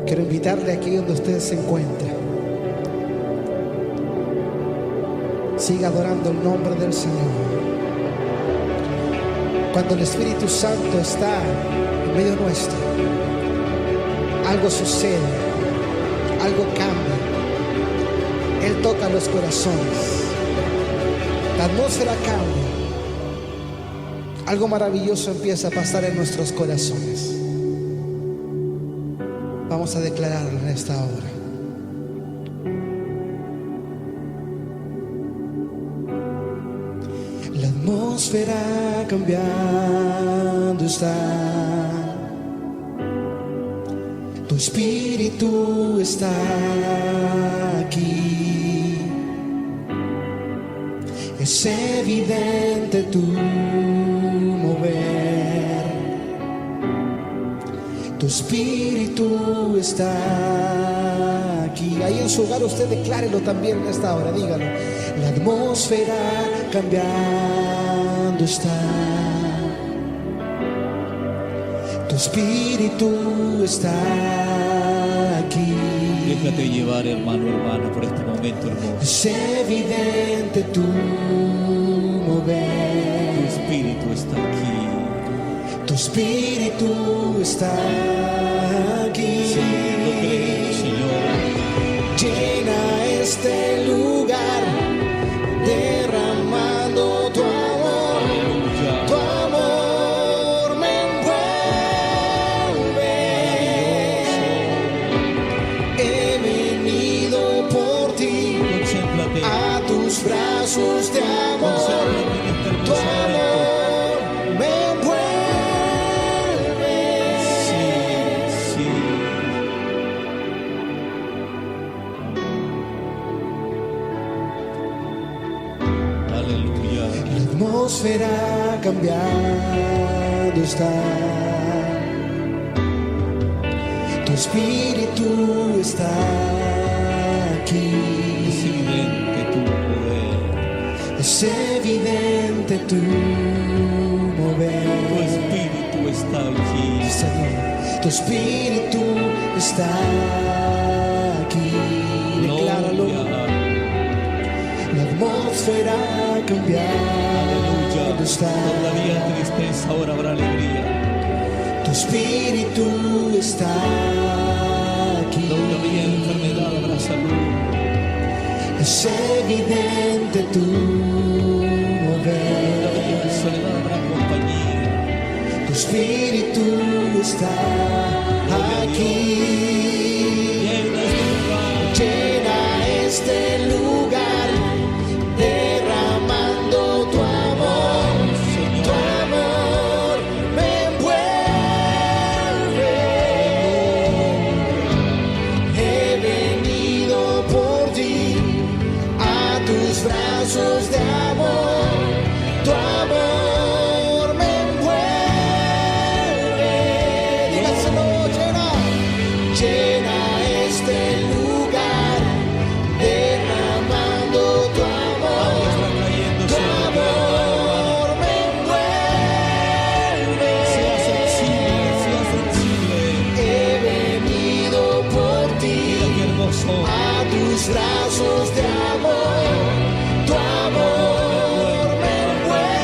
Quiero invitarle aquí donde usted se encuentra. Siga adorando el nombre del Señor. Cuando el Espíritu Santo está en medio nuestro, algo sucede, algo cambia. Él toca los corazones. La atmósfera cambia. Algo maravilloso empieza a pasar en nuestros corazones. Vamos a declararlo en esta hora. La atmósfera cambiando está. Tu espíritu está aquí. Es evidente tu mover. Tu espíritu está aquí. Ahí en su hogar usted declárelo también en esta hora. Dígalo. La atmósfera cambiando está. Tu espíritu está aquí. Déjate llevar, hermano, hermana, por este momento hermoso. Es evidente tu mover. Tu espíritu está aquí. Tu espíritu está aquí. Sí, lo creemos, Señor. Llena este lugar, derramando tu amor. Aleluya. Tu amor me envuelve. He venido por ti Concéntrate. a tus brazos de amor. Concéntrate en este Tu hermoso momento. amor me envuelve. Sí, sí. Aleluya. La atmósfera cambiando está. Tu espíritu está aquí. Es evidente tu poder. Es evidente tu Tu mover. espíritu está aquí. Señor, tu espíritu está aquí. Decláralo. Gloria. La atmósfera cambiando está. Donde había tristeza, ahora habrá alegría. Tu espíritu está aquí. Donde había enfermedad, habrá salud. Es evidente tu Donde mover. había soledad, habrá compañía. Tu espíritu está aquí. Llena este Llena este lugar. lugar, derramando tu amor. Tu amor me envuelve. He venido por ti a tus brazos de amor. Tu amor me envuelve. Dígaselo, llena. Llena este lugar, derramando tu amor. Tu amor me envuelve. Sea sensible, sea sensible. He venido por ti Mira qué hermoso. a tus brazos de amor. Tu amor me envuelve.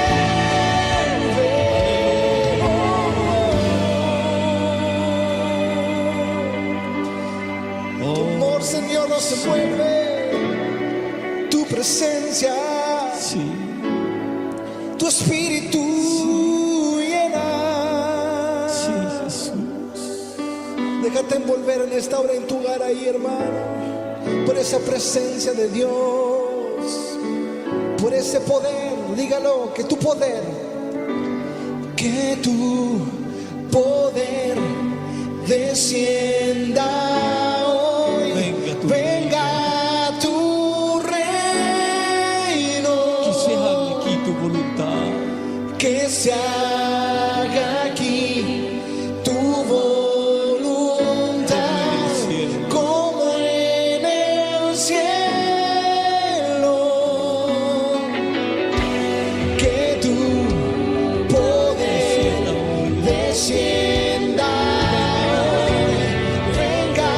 Tu amor, Señor, nos envuelve. Tu presencia, Sí. tu espíritu llena. Sí, Jesús. Déjate envolver en esta hora en tu hogar ahí, hermano, por esa presencia de Dios, por ese poder. Dígalo, que tu poder descienda hoy. Venga tu reino. Que se haga aquí tu voluntad. Que se haga aquí tu voluntad, como en el cielo. Que tu poder descienda hoy. Venga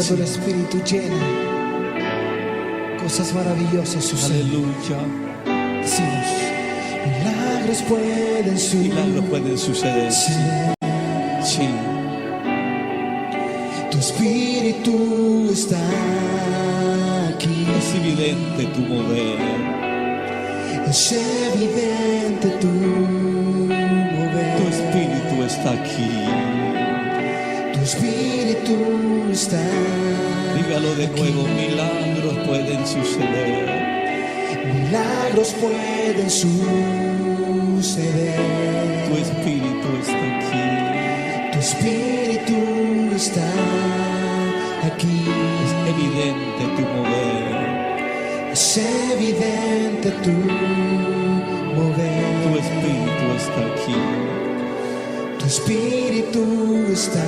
Cuando el Espíritu llena, cosas maravillosas suceden. Aleluya. Decimos, milagros pueden suceder. Sí. Tu Espíritu está aquí. Es evidente tu mover. Es evidente tu mover. Tu Espíritu está aquí. Tu Espíritu está. Dígalo de nuevo, milagros pueden suceder. Milagros pueden suceder. Tu Espíritu está aquí. Tu Espíritu está aquí. Es evidente tu mover. Es evidente tu mover. Tu Espíritu está aquí. Tu Espíritu está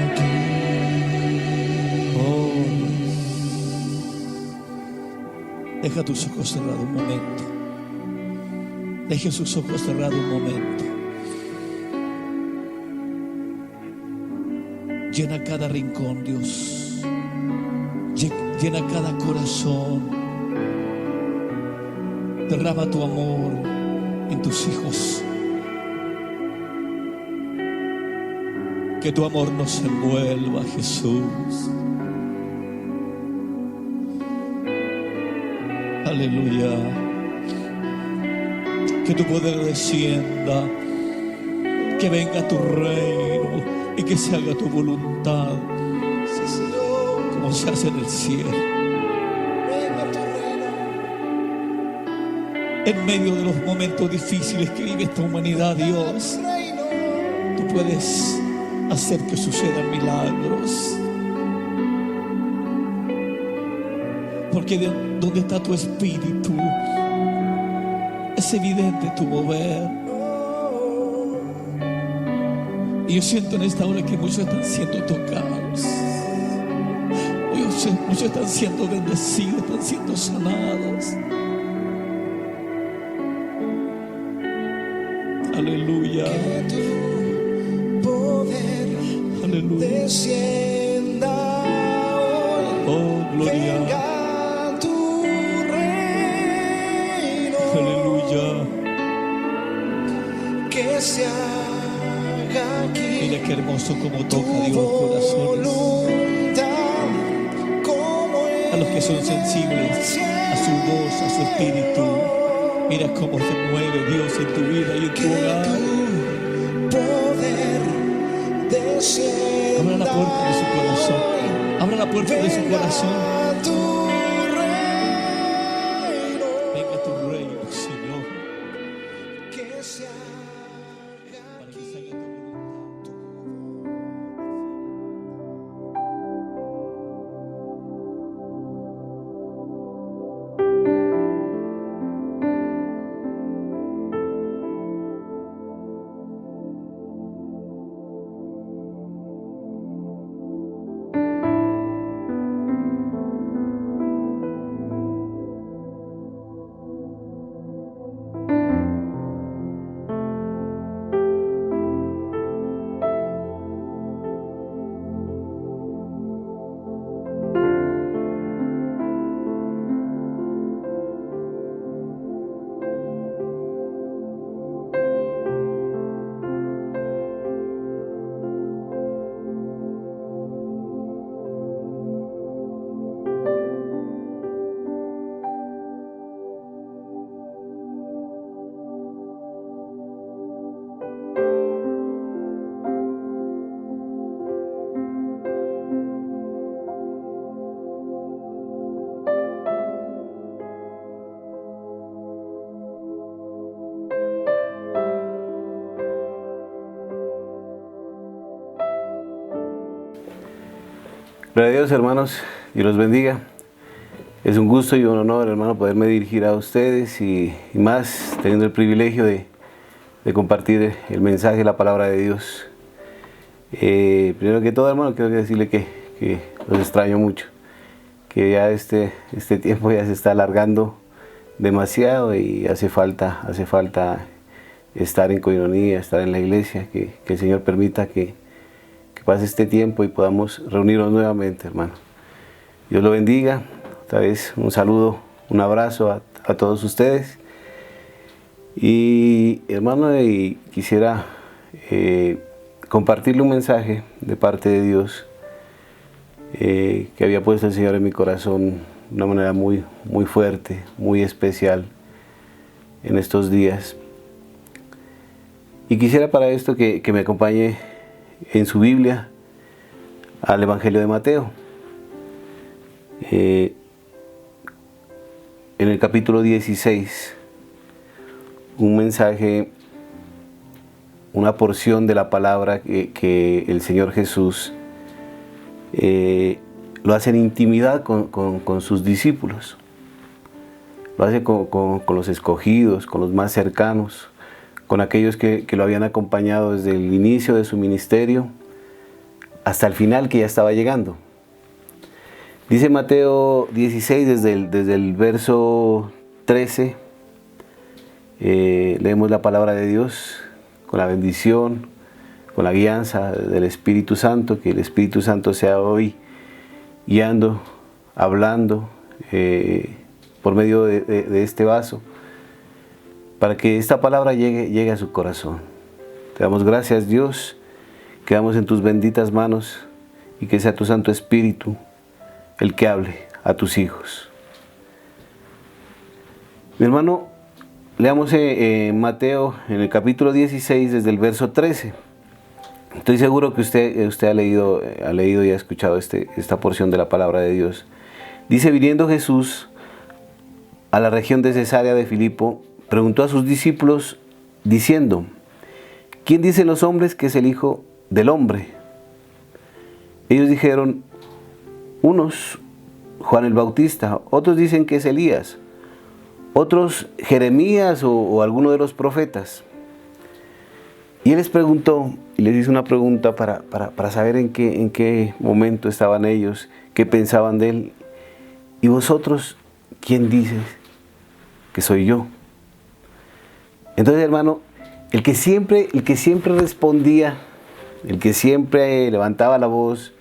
aquí. Oh. Deja tus ojos cerrados un momento. Deje sus ojos cerrados un momento. Llena cada rincón, Dios. Llena cada corazón. Derrama tu amor en tus hijos. Que tu amor nos envuelva, Jesús. Aleluya. Que tu poder descienda. Que venga tu reino y que se haga tu voluntad. Sí, Señor. Como se hace en el cielo. Venga tu reino. En medio de los momentos difíciles que vive esta humanidad, Dios, Reino. tú puedes hacer que sucedan milagros. Porque donde está tu espíritu, es evidente tu mover. Y yo siento en esta hora que muchos están siendo tocados. Muchos están siendo bendecidos, están siendo sanados. Aleluya. Que tu poder descienda hoy. Oh, gloria. Venga tu reino. Aleluya. Que se haga aquí. Mira qué hermoso como Tu toca Dios los corazones. voluntad, como A los que son sensibles a su voz, a su espíritu. Mira cómo se mueve Dios en tu vida y en tu hogar. tu poder descienda. Abra la puerta de su corazón. hoy. Abra la puerta de su corazón. Venga tu reino. Venga tu reino, Señor. Que se haga Para que aquí. se haga tu voluntad. Gloria a Dios, hermanos, y los bendiga. Es un gusto y un honor, hermano, poderme dirigir a ustedes y más teniendo el privilegio de compartir el mensaje, la palabra de Dios. Primero que todo, hermano, quiero decirle que los extraño mucho, que ya este tiempo ya se está alargando demasiado y hace falta estar en coinonía, estar en la iglesia, que el Señor permita que pase este tiempo y podamos reunirnos nuevamente, hermano. Dios lo bendiga. Otra vez un saludo, un abrazo a todos ustedes. Y hermano, quisiera compartirle un mensaje de parte de Dios que había puesto el Señor en mi corazón de una manera muy fuerte, muy especial en estos días. Y quisiera para esto que me acompañe en su Biblia al Evangelio de Mateo. En el capítulo 16, un mensaje, una porción de la palabra que el Señor Jesús lo hace en intimidad con sus discípulos. Lo hace con los escogidos, con los más cercanos, con aquellos que lo habían acompañado desde el inicio de su ministerio hasta el final, que ya estaba llegando. Dice Mateo 16, desde el verso 13, leemos la palabra de Dios con la bendición, con la guianza del Espíritu Santo, que el Espíritu Santo sea hoy guiando, hablando por medio de este vaso, para que esta palabra llegue a su corazón. Te damos gracias, Dios, quedamos en tus benditas manos y que sea tu Santo Espíritu el que hable a tus hijos. Mi hermano, leamos Mateo en el capítulo 16 desde el verso 13. Estoy seguro que usted ha leído y ha escuchado esta porción de la palabra de Dios. Dice: viniendo Jesús a la región de Cesarea de Filipo, preguntó a sus discípulos diciendo: ¿quién dicen los hombres que es el Hijo del Hombre? Ellos dijeron: unos Juan el Bautista, otros dicen que es Elías, otros Jeremías o alguno de los profetas. Y él les preguntó, y les hizo una pregunta para saber en qué momento estaban ellos, qué pensaban de él. ¿Y vosotros quién dices que soy yo? Entonces, hermano, el que siempre respondía, el que siempre levantaba la voz,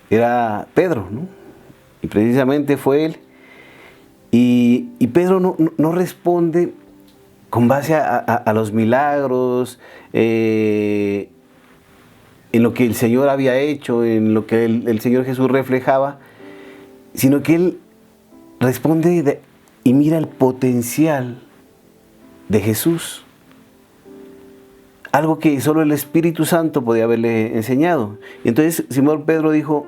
era Pedro, ¿no? Y precisamente fue él. Y Pedro no responde con base a los milagros, en lo que el Señor había hecho, en lo que el Señor Jesús reflejaba, sino que él responde y mira el potencial de Jesús. Algo que solo el Espíritu Santo podía haberle enseñado. Y entonces Simón Pedro dijo: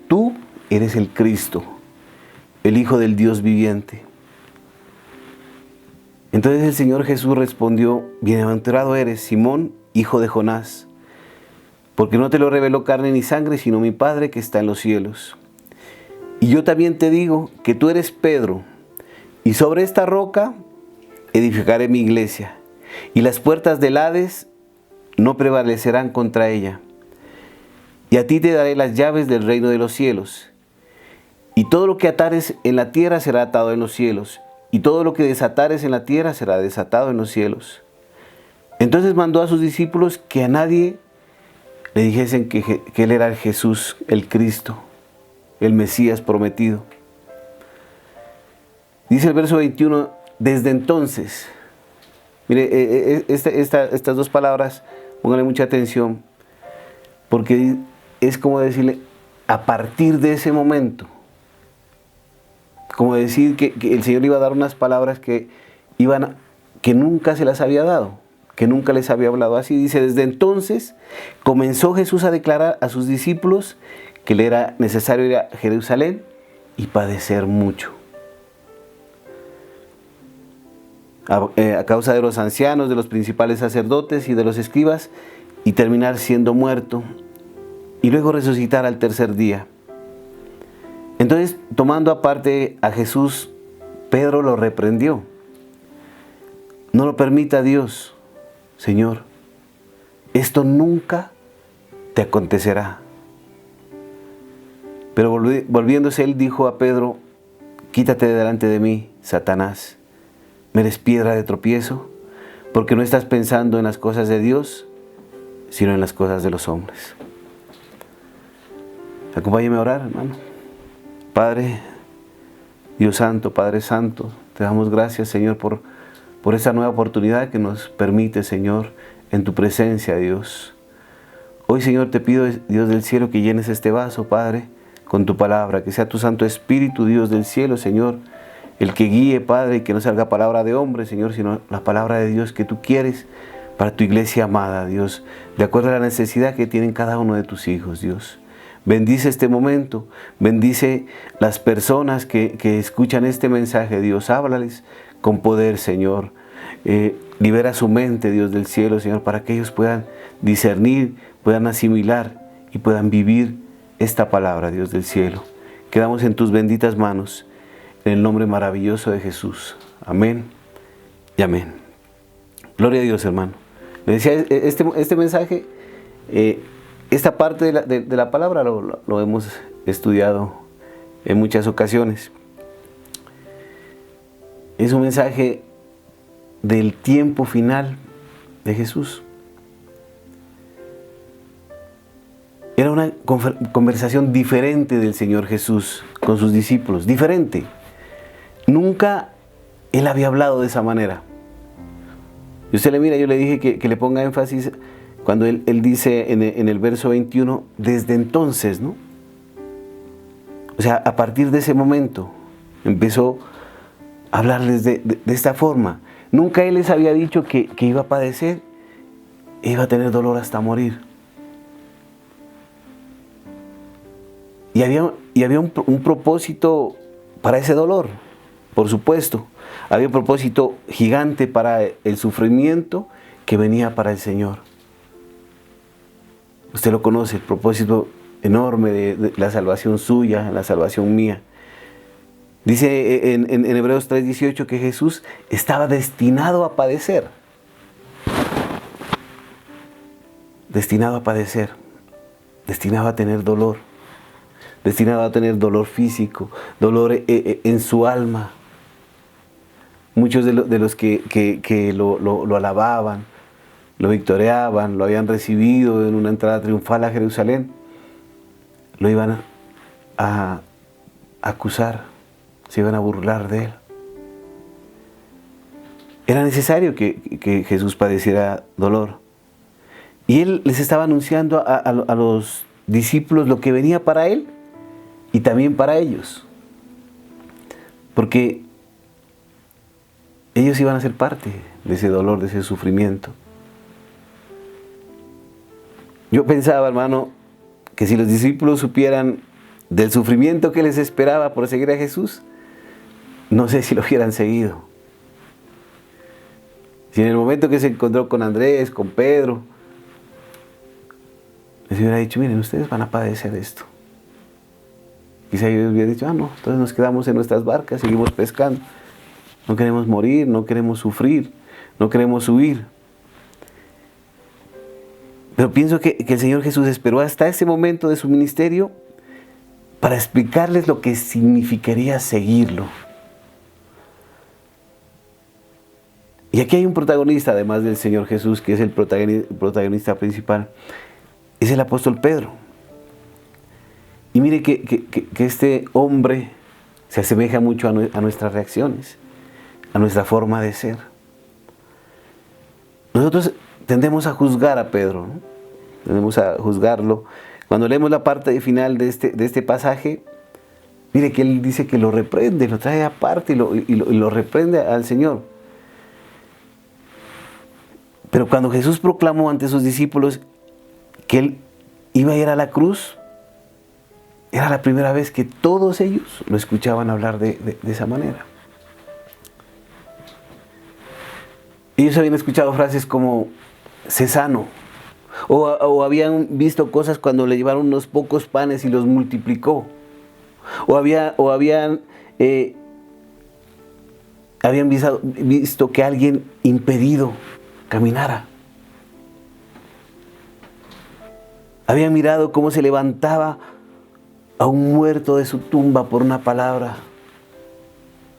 tú eres el Cristo, el Hijo del Dios viviente. Entonces el Señor Jesús respondió: bienaventurado eres, Simón, hijo de Jonás, porque no te lo reveló carne ni sangre, sino mi Padre que está en los cielos. Y yo también te digo que tú eres Pedro, y sobre esta roca edificaré mi iglesia, y las puertas del Hades no prevalecerán contra ella. Y a ti te daré las llaves del reino de los cielos. Y todo lo que atares en la tierra será atado en los cielos, y todo lo que desatares en la tierra será desatado en los cielos. Entonces mandó a sus discípulos que a nadie le dijesen que él era el Jesús, el Cristo, el Mesías prometido. Dice el verso 21, desde entonces. Mire, estas dos palabras, pónganle mucha atención, porque es como decirle, a partir de ese momento, como decir que el Señor iba a dar unas palabras que nunca se las había dado, que nunca les había hablado así. Dice: desde entonces comenzó Jesús a declarar a sus discípulos que le era necesario ir a Jerusalén y padecer mucho, a causa de los ancianos, de los principales sacerdotes y de los escribas, y terminar siendo muerto, y luego resucitar al tercer día. Entonces, tomando aparte a Jesús, Pedro lo reprendió. No lo permita Dios, Señor. Esto nunca te acontecerá. Pero volviéndose él dijo a Pedro: quítate de delante de mí, Satanás. Me eres piedra de tropiezo, porque no estás pensando en las cosas de Dios, sino en las cosas de los hombres. Acompáñeme a orar, hermano. Padre, Dios Santo, Padre Santo, te damos gracias, Señor, por esta nueva oportunidad que nos permite, Señor, en tu presencia, Dios. Hoy, Señor, te pido, Dios del cielo, que llenes este vaso, Padre, con tu palabra, que sea tu Santo Espíritu, Dios del cielo, Señor, el que guíe, Padre, y que no salga palabra de hombre, Señor, sino la palabra de Dios que tú quieres para tu iglesia amada, Dios, de acuerdo a la necesidad que tienen cada uno de tus hijos, Dios. Bendice este momento, bendice las personas que escuchan este mensaje, Dios, háblales con poder, Señor. Libera su mente, Dios del cielo, Señor, para que ellos puedan discernir, puedan asimilar y puedan vivir esta palabra, Dios del cielo. Quedamos en tus benditas manos, en el nombre maravilloso de Jesús. Amén y amén. Gloria a Dios, hermano. Le decía, este mensaje, esta parte de la palabra lo hemos estudiado en muchas ocasiones. Es un mensaje del tiempo final de Jesús. Era una conversación diferente del Señor Jesús con sus discípulos, diferente. Nunca Él había hablado de esa manera. Y usted le mira, yo le dije que le ponga énfasis cuando él dice en el verso 21, desde entonces, ¿no? O sea, a partir de ese momento empezó a hablarles de esta forma. Nunca Él les había dicho que iba a padecer, iba a tener dolor hasta morir. Y había un propósito para ese dolor, por supuesto. Había un propósito gigante para el sufrimiento que venía para el Señor. Usted lo conoce, el propósito enorme de la salvación suya, la salvación mía. Dice en Hebreos 3:18 que Jesús estaba destinado a padecer. Destinado a padecer. Destinado a tener dolor. Destinado a tener dolor físico, dolor en su alma. Muchos de los que lo alababan, lo victoriaban, lo habían recibido en una entrada triunfal a Jerusalén, lo iban a acusar, se iban a burlar de Él. Era necesario que Jesús padeciera dolor. Y Él les estaba anunciando a los discípulos lo que venía para Él y también para ellos. Porque ellos iban a ser parte de ese dolor, de ese sufrimiento. Yo pensaba, hermano, que si los discípulos supieran del sufrimiento que les esperaba por seguir a Jesús, no sé si lo hubieran seguido. Si en el momento que se encontró con Andrés, con Pedro, les hubiera dicho, miren, ustedes van a padecer esto. Quizá ellos hubieran dicho, no, entonces nos quedamos en nuestras barcas, seguimos pescando. No queremos morir, no queremos sufrir, no queremos huir. Pero pienso que el Señor Jesús esperó hasta ese momento de su ministerio para explicarles lo que significaría seguirlo. Y aquí hay un protagonista, además del Señor Jesús, que es el protagonista principal. Es el apóstol Pedro. Y mire que este hombre se asemeja mucho a nuestras reacciones, a nuestra forma de ser. Nosotros tendemos a juzgar a Pedro, ¿no? Tendemos a juzgarlo. Cuando leemos la parte final de este pasaje, mire que él dice que lo reprende, lo trae aparte y lo reprende al Señor. Pero cuando Jesús proclamó ante sus discípulos que Él iba a ir a la cruz, era la primera vez que todos ellos lo escuchaban hablar de esa manera. Ellos habían escuchado frases como, sé sano, o habían visto cosas cuando le llevaron unos pocos panes y los multiplicó, o habían visto que alguien impedido caminara. Habían mirado cómo se levantaba a un muerto de su tumba por una palabra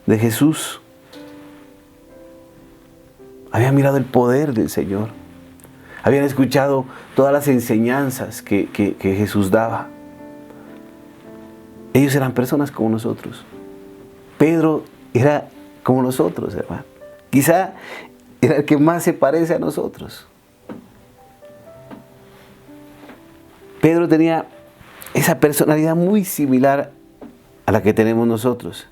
de Jesús. Habían mirado el poder del Señor. Habían escuchado todas las enseñanzas que Jesús daba. Ellos eran personas como nosotros. Pedro era como nosotros, hermano. Quizá era el que más se parece a nosotros. Pedro tenía esa personalidad muy similar a la que tenemos nosotros.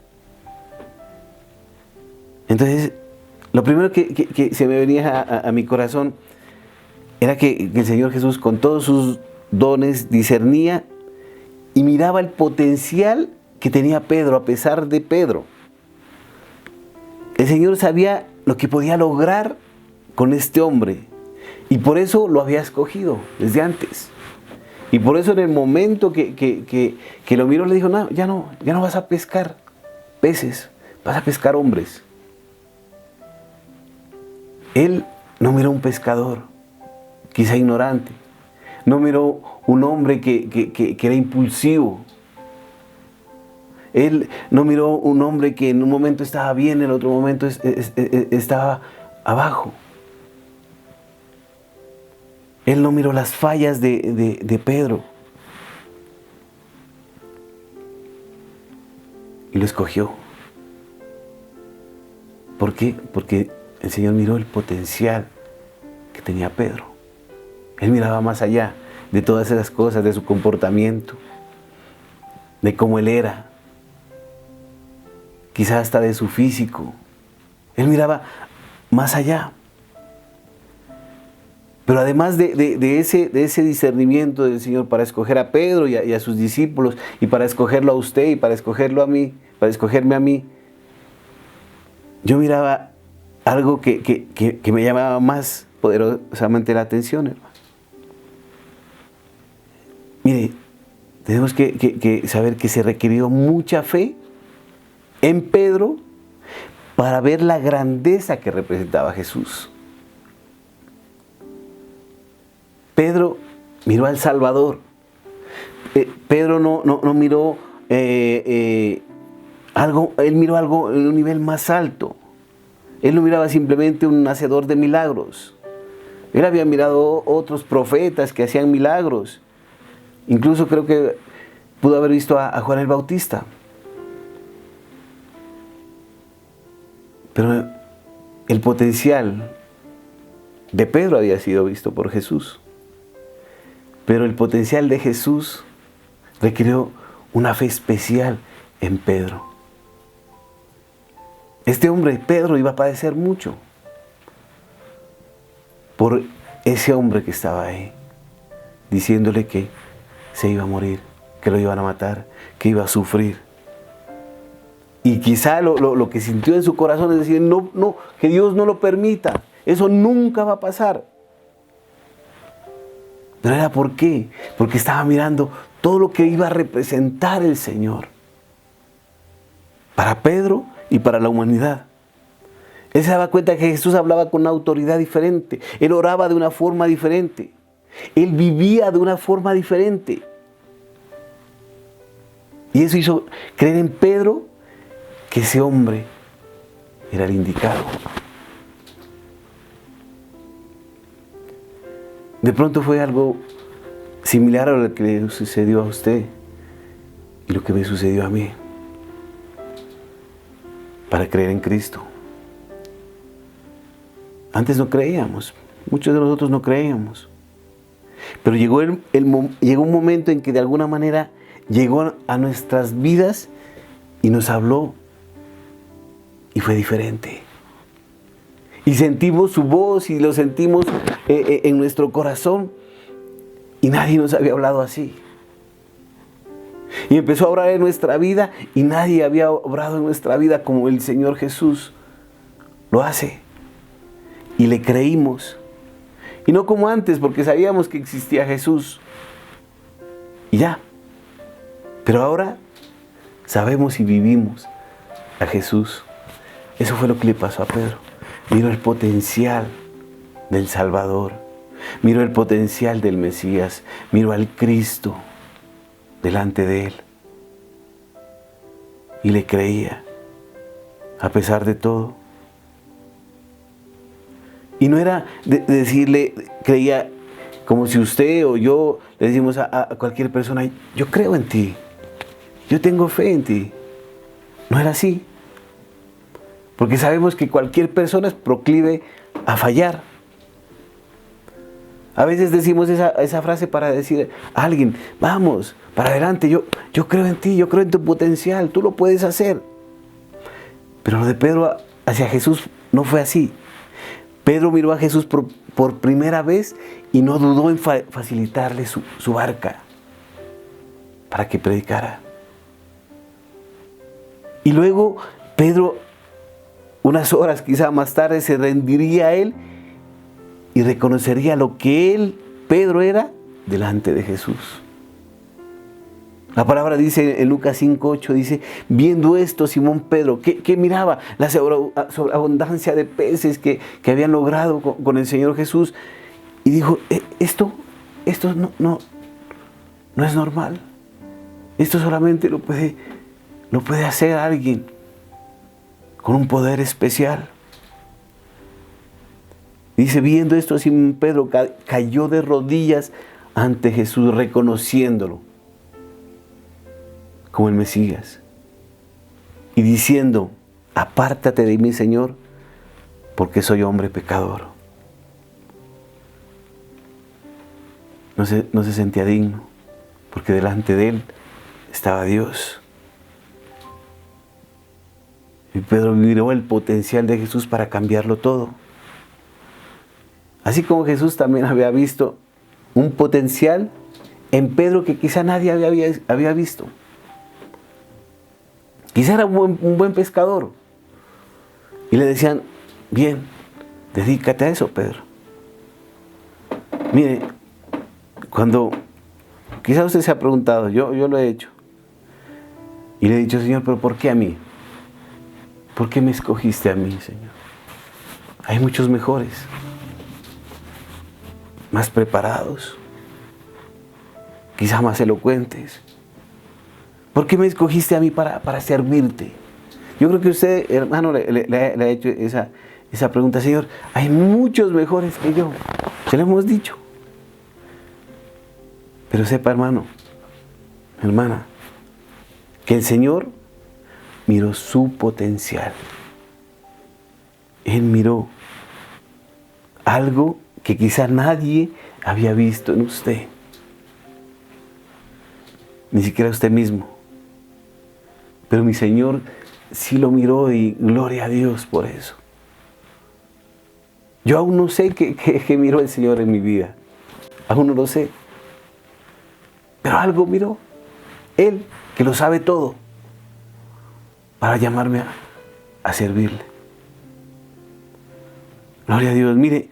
Entonces, lo primero que se me venía a mi corazón era que el Señor Jesús, con todos sus dones, discernía y miraba el potencial que tenía Pedro, a pesar de Pedro. El Señor sabía lo que podía lograr con este hombre y por eso lo había escogido desde antes. Y por eso en el momento que lo miró le dijo, no, ya no vas a pescar peces, vas a pescar hombres. Él no miró un pescador, quizá ignorante. No miró un hombre que era impulsivo. Él no miró un hombre que en un momento estaba bien, en el otro momento estaba abajo. Él no miró las fallas de Pedro. Y lo escogió. ¿Por qué? Porque el Señor miró el potencial que tenía Pedro. Él miraba más allá de todas esas cosas, de su comportamiento, de cómo él era, quizás hasta de su físico. Él miraba más allá. Pero además de ese discernimiento del Señor para escoger a Pedro y a sus discípulos, y para escogerlo a usted y para escogerlo a mí, para escogerme a mí, yo miraba algo que me llamaba más poderosamente la atención, hermano. Mire, tenemos que saber que se requirió mucha fe en Pedro para ver la grandeza que representaba Jesús. Pedro miró al Salvador. Pedro no miró algo, él miró algo en un nivel más alto. Él no miraba simplemente un hacedor de milagros. Él había mirado otros profetas que hacían milagros. Incluso creo que pudo haber visto a Juan el Bautista. Pero el potencial de Pedro había sido visto por Jesús. Pero el potencial de Jesús requirió una fe especial en Pedro. Este hombre, Pedro, iba a padecer mucho por ese hombre que estaba ahí, diciéndole que se iba a morir, que lo iban a matar, que iba a sufrir. Y quizá lo que sintió en su corazón es decir, no, que Dios no lo permita, eso nunca va a pasar. Pero era ¿por qué? Porque estaba mirando todo lo que iba a representar el Señor para Pedro y para la humanidad. Él se daba cuenta que Jesús hablaba con una autoridad diferente. Él oraba de una forma diferente. Él vivía de una forma diferente. Y eso hizo creer en Pedro que ese hombre era el indicado. De pronto fue algo similar a lo que le sucedió a usted y lo que me sucedió a mí para creer en Cristo. Antes no creíamos, muchos de nosotros no creíamos. Pero llegó un momento en que de alguna manera llegó a nuestras vidas y nos habló y fue diferente. Y sentimos su voz y lo sentimos en nuestro corazón y nadie nos había hablado así. Y empezó a obrar en nuestra vida y nadie había obrado en nuestra vida como el Señor Jesús lo hace. Y le creímos. Y no como antes, porque sabíamos que existía Jesús. Y ya. Pero ahora sabemos y vivimos a Jesús. Eso fue lo que le pasó a Pedro. Miró el potencial del Salvador. Miró el potencial del Mesías. Miró al Cristo delante de él. Y le creía. A pesar de todo. Y no era de decirle, creía como si usted o yo le decimos a cualquier persona, yo creo en ti. yo tengo fe en ti. No era así. Porque sabemos que cualquier persona es proclive a fallar. A veces decimos esa frase para decir a alguien, vamos, para adelante, yo creo en ti, yo creo en tu potencial, tú lo puedes hacer. Pero lo de Pedro hacia Jesús no fue así. Pedro miró a Jesús por primera vez y no dudó en facilitarle su barca para que predicara. Y luego Pedro, unas horas quizá más tarde, se rendiría a él y reconocería lo que Pedro, era delante de Jesús. La palabra dice en Lucas 5:8, dice, viendo esto Simón Pedro, que miraba la sobreabundancia de peces que habían logrado con el Señor Jesús, y dijo, esto no es normal. Esto solamente lo puede hacer alguien con un poder especial. Dice, viendo esto, Simón Pedro cayó de rodillas ante Jesús, reconociéndolo como el Mesías, y diciendo, apártate de mí, Señor, porque soy hombre pecador. No se sentía digno, porque delante de él estaba Dios. Y Pedro miró el potencial de Jesús para cambiarlo todo. Así como Jesús también había visto un potencial en Pedro que quizá nadie había visto. Quizá era un buen pescador. Y le decían, bien, dedícate a eso, Pedro. Mire, cuando quizá usted se ha preguntado, yo lo he hecho. Y le he dicho, Señor, pero ¿por qué a mí? ¿Por qué me escogiste a mí, Señor? Hay muchos mejores, más preparados, quizá más elocuentes. ¿Por qué me escogiste a mí para servirte? Yo creo que usted, hermano, le ha hecho esa pregunta. Señor, hay muchos mejores que yo. Se lo hemos dicho. Pero sepa, hermano, hermana, que el Señor miró su potencial. Él miró algo que quizá nadie había visto en usted. Ni siquiera usted mismo. Pero mi Señor sí lo miró, y gloria a Dios por eso. Yo aún no sé qué miró el Señor en mi vida. Aún no lo sé. Pero algo miró. Él, que lo sabe todo, para llamarme a servirle. Gloria a Dios. Mire,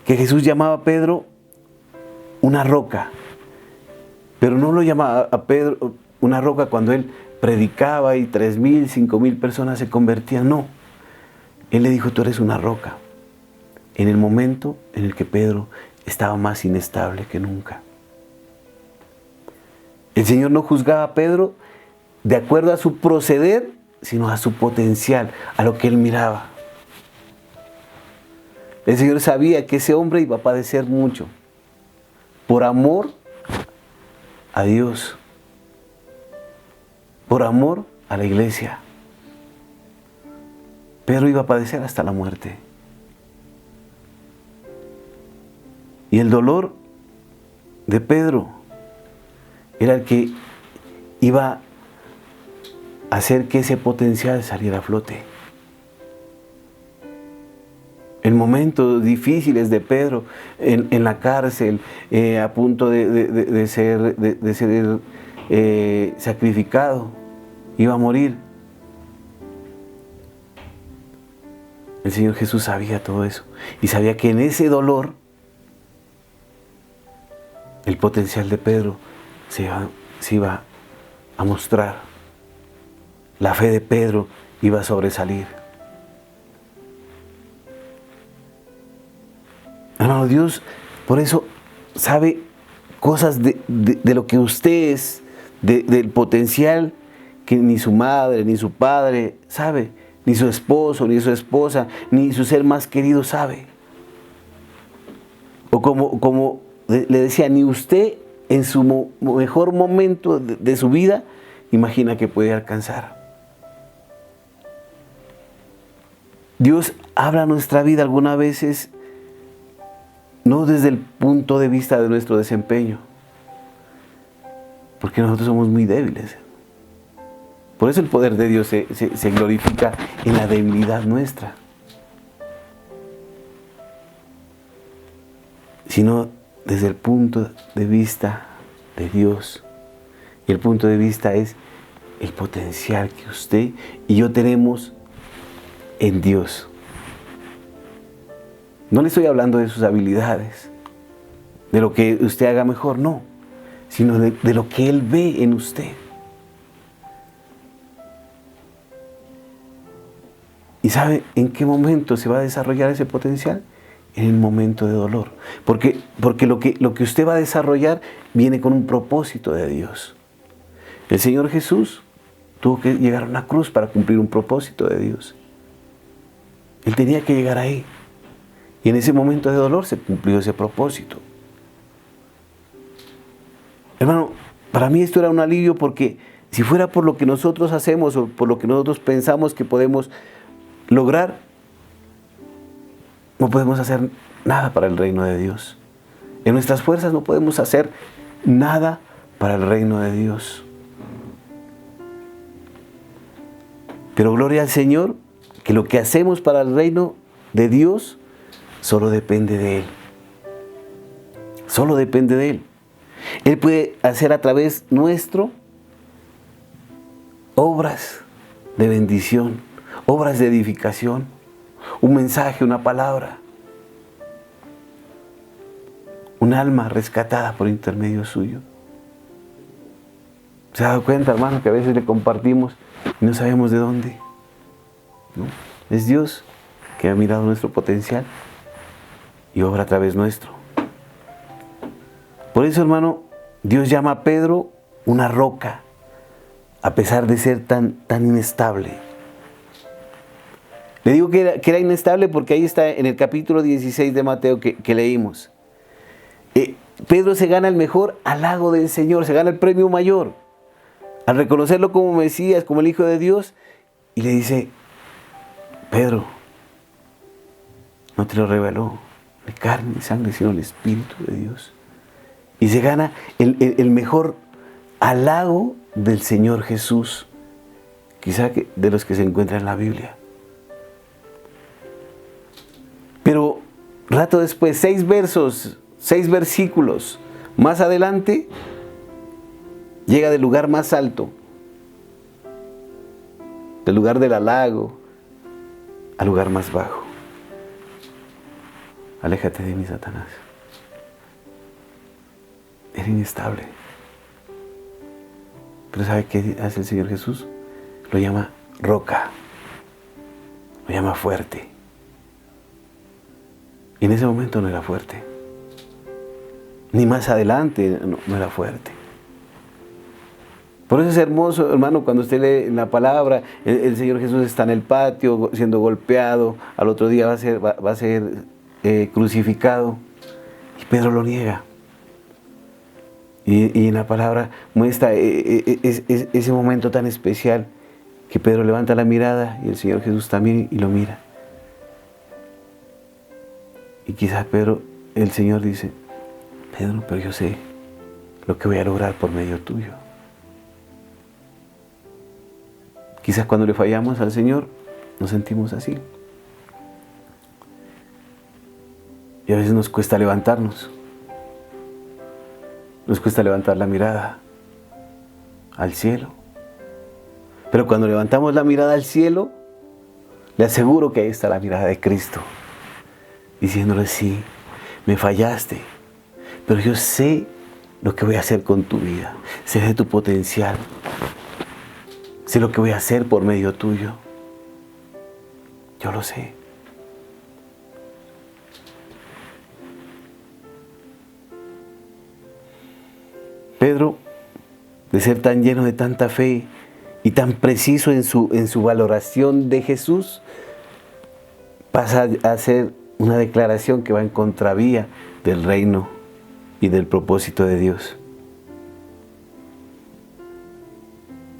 que Jesús llamaba a Pedro una roca. Pero no lo llamaba a Pedro una roca cuando él predicaba y 3,000, 5,000 personas se convertían. No. Él le dijo, tú eres una roca. En el momento en el que Pedro estaba más inestable que nunca. El Señor no juzgaba a Pedro de acuerdo a su proceder, sino a su potencial, a lo que él miraba. El Señor sabía que ese hombre iba a padecer mucho por amor a Dios, por amor a la iglesia. Pedro iba a padecer hasta la muerte. Y el dolor de Pedro era el que iba a hacer que ese potencial saliera a flote. En momentos difíciles de Pedro, en la cárcel, a punto de ser sacrificado, iba a morir. El Señor Jesús sabía todo eso y sabía que en ese dolor el potencial de Pedro se iba a mostrar. La fe de Pedro iba a sobresalir. Hermano, Dios por eso sabe cosas de lo que usted es, del potencial que ni su madre, ni su padre sabe, ni su esposo, ni su esposa, ni su ser más querido sabe. O como le decía, ni usted en su mejor momento de su vida imagina que puede alcanzar. Dios habla a nuestra vida algunas veces no desde el punto de vista de nuestro desempeño, porque nosotros somos muy débiles. Por eso el poder de Dios se glorifica en la debilidad nuestra. Sino desde el punto de vista de Dios. Y el punto de vista es el potencial que usted y yo tenemos en Dios. No le estoy hablando de sus habilidades, de lo que usted haga mejor, no, sino de lo que Él ve en usted. ¿Y sabe en qué momento se va a desarrollar ese potencial? En el momento de dolor. Porque lo que usted va a desarrollar viene con un propósito de Dios. El Señor Jesús tuvo que llegar a una cruz para cumplir un propósito de Dios. Él tenía que llegar ahí. Y en ese momento de dolor se cumplió ese propósito. Hermano, para mí esto era un alivio, porque si fuera por lo que nosotros hacemos o por lo que nosotros pensamos que podemos lograr, no podemos hacer nada para el reino de Dios. En nuestras fuerzas no podemos hacer nada para el reino de Dios. Pero gloria al Señor, que lo que hacemos para el reino de Dios solo depende de Él. Solo depende de Él. Él puede hacer a través nuestro obras de bendición, obras de edificación, un mensaje, una palabra, un alma rescatada por intermedio suyo. ¿Se ha dado cuenta, hermano, que a veces le compartimos y no sabemos de dónde? ¿No? Es Dios que ha mirado nuestro potencial y obra a través nuestro. Por eso, hermano, Dios llama a Pedro una roca, a pesar de ser tan inestable. Le digo que era inestable porque ahí está en el capítulo 16 de Mateo que leímos. Pedro se gana el mejor halago del Señor, se gana el premio mayor, al reconocerlo como Mesías, como el Hijo de Dios, y le dice: Pedro, no te lo reveló ni carne ni sangre, sino el Espíritu de Dios. Y se gana el mejor halago del Señor Jesús, quizá de los que se encuentran en la Biblia. Pero rato después, 6 versículos más adelante, llega del lugar más alto, del lugar del halago, al lugar más bajo. Aléjate de mí, Satanás. Era inestable. Pero ¿sabe qué hace el Señor Jesús? Lo llama roca, lo llama fuerte. Y en ese momento no era fuerte. Ni más adelante no era fuerte. Por eso es hermoso, hermano, cuando usted lee la palabra, el Señor Jesús está en el patio siendo golpeado, al otro día va a ser crucificado, y Pedro lo niega. Y en la palabra muestra ese momento tan especial que Pedro levanta la mirada y el Señor Jesús también, y lo mira. Y quizás el Señor dice: Pedro, pero yo sé lo que voy a lograr por medio tuyo. Quizás cuando le fallamos al Señor nos sentimos así. Y a veces nos cuesta levantarnos. Nos cuesta levantar la mirada al cielo. Pero cuando levantamos la mirada al cielo, le aseguro que ahí está la mirada de Cristo, diciéndole: sí, me fallaste, pero yo sé lo que voy a hacer con tu vida. Sé de tu potencial. Sé lo que voy a hacer por medio tuyo. Yo lo sé. Pedro, de ser tan lleno de tanta fe y tan preciso en su valoración de Jesús, pasa a hacer una declaración que va en contravía del reino y del propósito de Dios.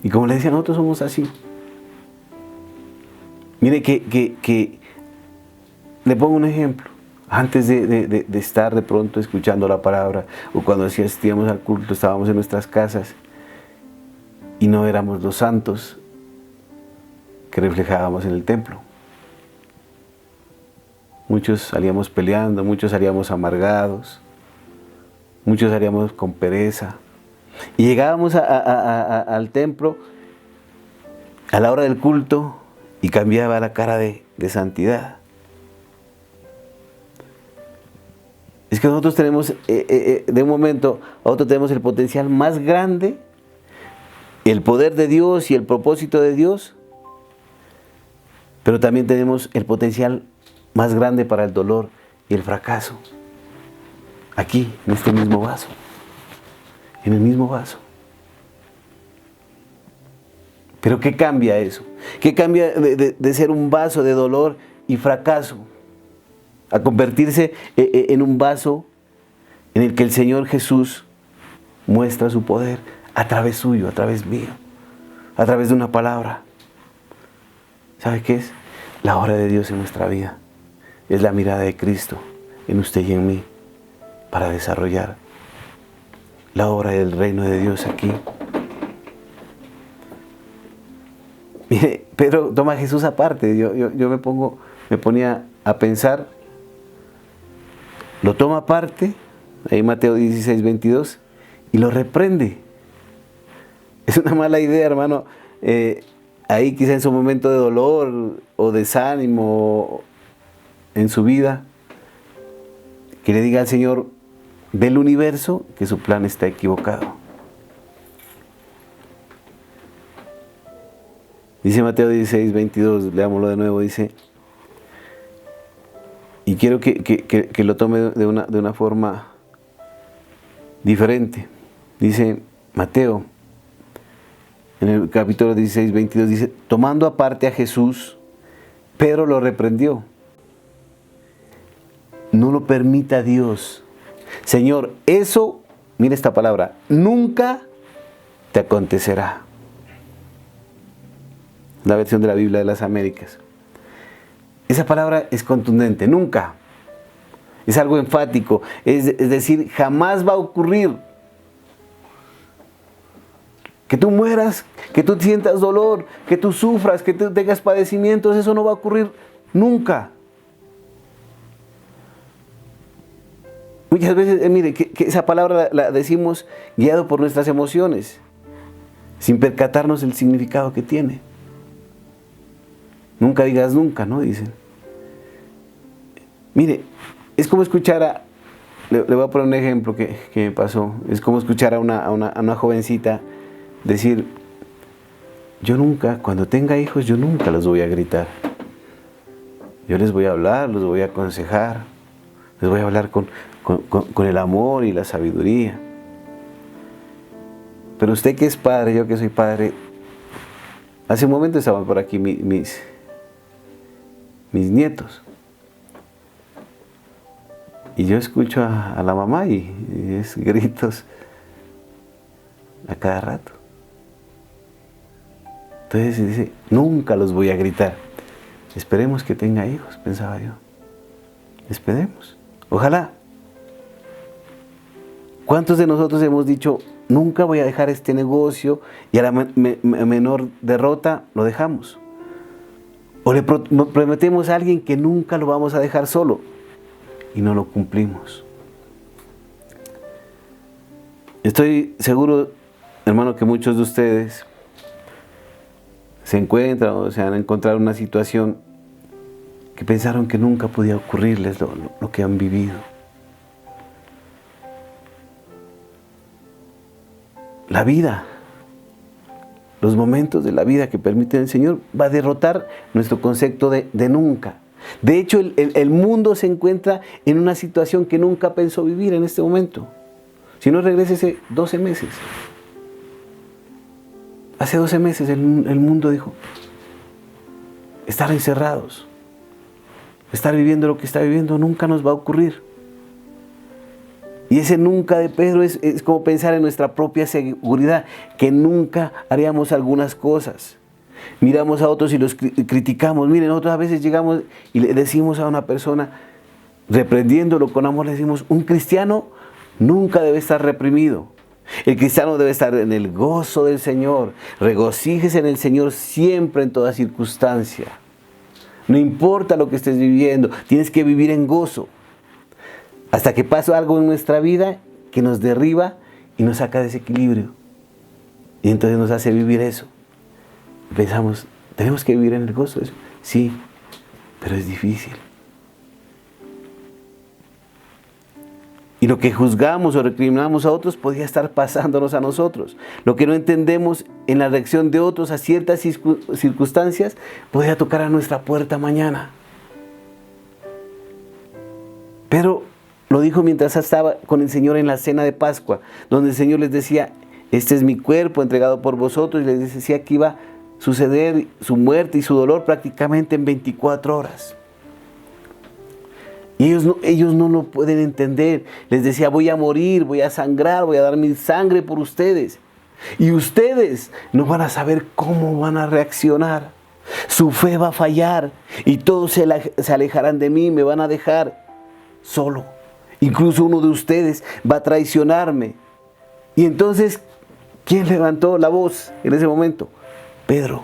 Y como le decía, nosotros somos así. Mire que le pongo un ejemplo. Antes de estar de pronto escuchando la palabra, o cuando asistíamos al culto, estábamos en nuestras casas y no éramos los santos que reflejábamos en el templo. Muchos salíamos peleando, muchos salíamos amargados, muchos salíamos con pereza. Y llegábamos al templo a la hora del culto y cambiaba la cara de santidad. Es que nosotros tenemos, de un momento a otro tenemos el potencial más grande, el poder de Dios y el propósito de Dios, pero también tenemos el potencial más grande para el dolor y el fracaso. Aquí, en este mismo vaso. En el mismo vaso. Pero ¿qué cambia eso? ¿Qué cambia de ser un vaso de dolor y fracaso a convertirse en un vaso en el que el Señor Jesús muestra su poder a través suyo, a través mío, a través de una palabra? ¿Sabe qué es? La obra de Dios en nuestra vida. Es la mirada de Cristo en usted y en mí para desarrollar la obra del reino de Dios aquí. Mire, Pedro toma a Jesús aparte. Yo me ponía a pensar, lo toma aparte, ahí Mateo 16, 22, y lo reprende. Es una mala idea, hermano, ahí quizá en su momento de dolor o desánimo en su vida, que le diga al Señor del universo que su plan está equivocado. Dice Mateo 16, 22, leámoslo de nuevo, dice, y quiero que lo tome de una forma diferente. Dice Mateo, en el capítulo 16, 22, dice, tomando aparte a Jesús, Pedro lo reprendió. No lo permita Dios. Señor, eso, mira esta palabra, nunca te acontecerá. La versión de la Biblia de las Américas. Esa palabra es contundente, nunca. Es algo enfático, es decir, jamás va a ocurrir. Que tú mueras, que tú sientas dolor, que tú sufras, que tú tengas padecimientos, eso no va a ocurrir nunca. Muchas veces, mire, que esa palabra la decimos guiado por nuestras emociones, sin percatarnos del significado que tiene. Nunca digas nunca, ¿no? Dicen. Mire, es como escuchar le voy a poner un ejemplo que me pasó. Es como escuchar a una jovencita decir, yo nunca, cuando tenga hijos, yo nunca los voy a gritar. Yo les voy a hablar, los voy a aconsejar, les voy a hablar con el amor y la sabiduría. Pero usted que es padre, yo que soy padre, hace un momento estaban por aquí mis nietos. Y yo escucho a la mamá y es gritos a cada rato. Entonces dice, nunca los voy a gritar. Esperemos que tenga hijos, pensaba yo. Esperemos. Ojalá. ¿Cuántos de nosotros hemos dicho, nunca voy a dejar este negocio, y a la menor derrota lo dejamos? O le prometemos a alguien que nunca lo vamos a dejar solo y no lo cumplimos. Estoy seguro, hermano, que muchos de ustedes se encuentran o se han encontrado en una situación que pensaron que nunca podía ocurrirles lo que han vivido. La vida, los momentos de la vida que permite el Señor va a derrotar nuestro concepto de nunca. De hecho, el mundo se encuentra en una situación que nunca pensó vivir en este momento. Si no, regrésese 12 meses. Hace 12 meses el mundo dijo, estar encerrados, estar viviendo lo que está viviendo nunca nos va a ocurrir. Y ese nunca de Pedro es como pensar en nuestra propia seguridad, que nunca haríamos algunas cosas. Miramos a otros y los criticamos. Miren, nosotros a veces llegamos y le decimos a una persona, reprendiéndolo con amor, le decimos, un cristiano nunca debe estar reprimido. El cristiano debe estar en el gozo del Señor. Regocíjese en el Señor siempre, en toda circunstancia. No importa lo que estés viviendo, tienes que vivir en gozo. Hasta que pase algo en nuestra vida que nos derriba y nos saca de ese equilibrio. Y entonces nos hace vivir eso. Pensamos, ¿tenemos que vivir en el gozo? Sí, pero es difícil. Y lo que juzgamos o recriminamos a otros podría estar pasándonos a nosotros. Lo que no entendemos en la reacción de otros a ciertas circunstancias podría tocar a nuestra puerta mañana. Pedro lo dijo mientras estaba con el Señor en la cena de Pascua, donde el Señor les decía, este es mi cuerpo entregado por vosotros, y les decía que iba a suceder su muerte y su dolor prácticamente en 24 horas. Y ellos no lo pueden entender. Les decía, voy a morir, voy a sangrar, voy a dar mi sangre por ustedes. Y ustedes no van a saber cómo van a reaccionar. Su fe va a fallar y todos se alejarán de mí, me van a dejar solo. Incluso uno de ustedes va a traicionarme. Y entonces, ¿quién levantó la voz en ese momento? Pedro.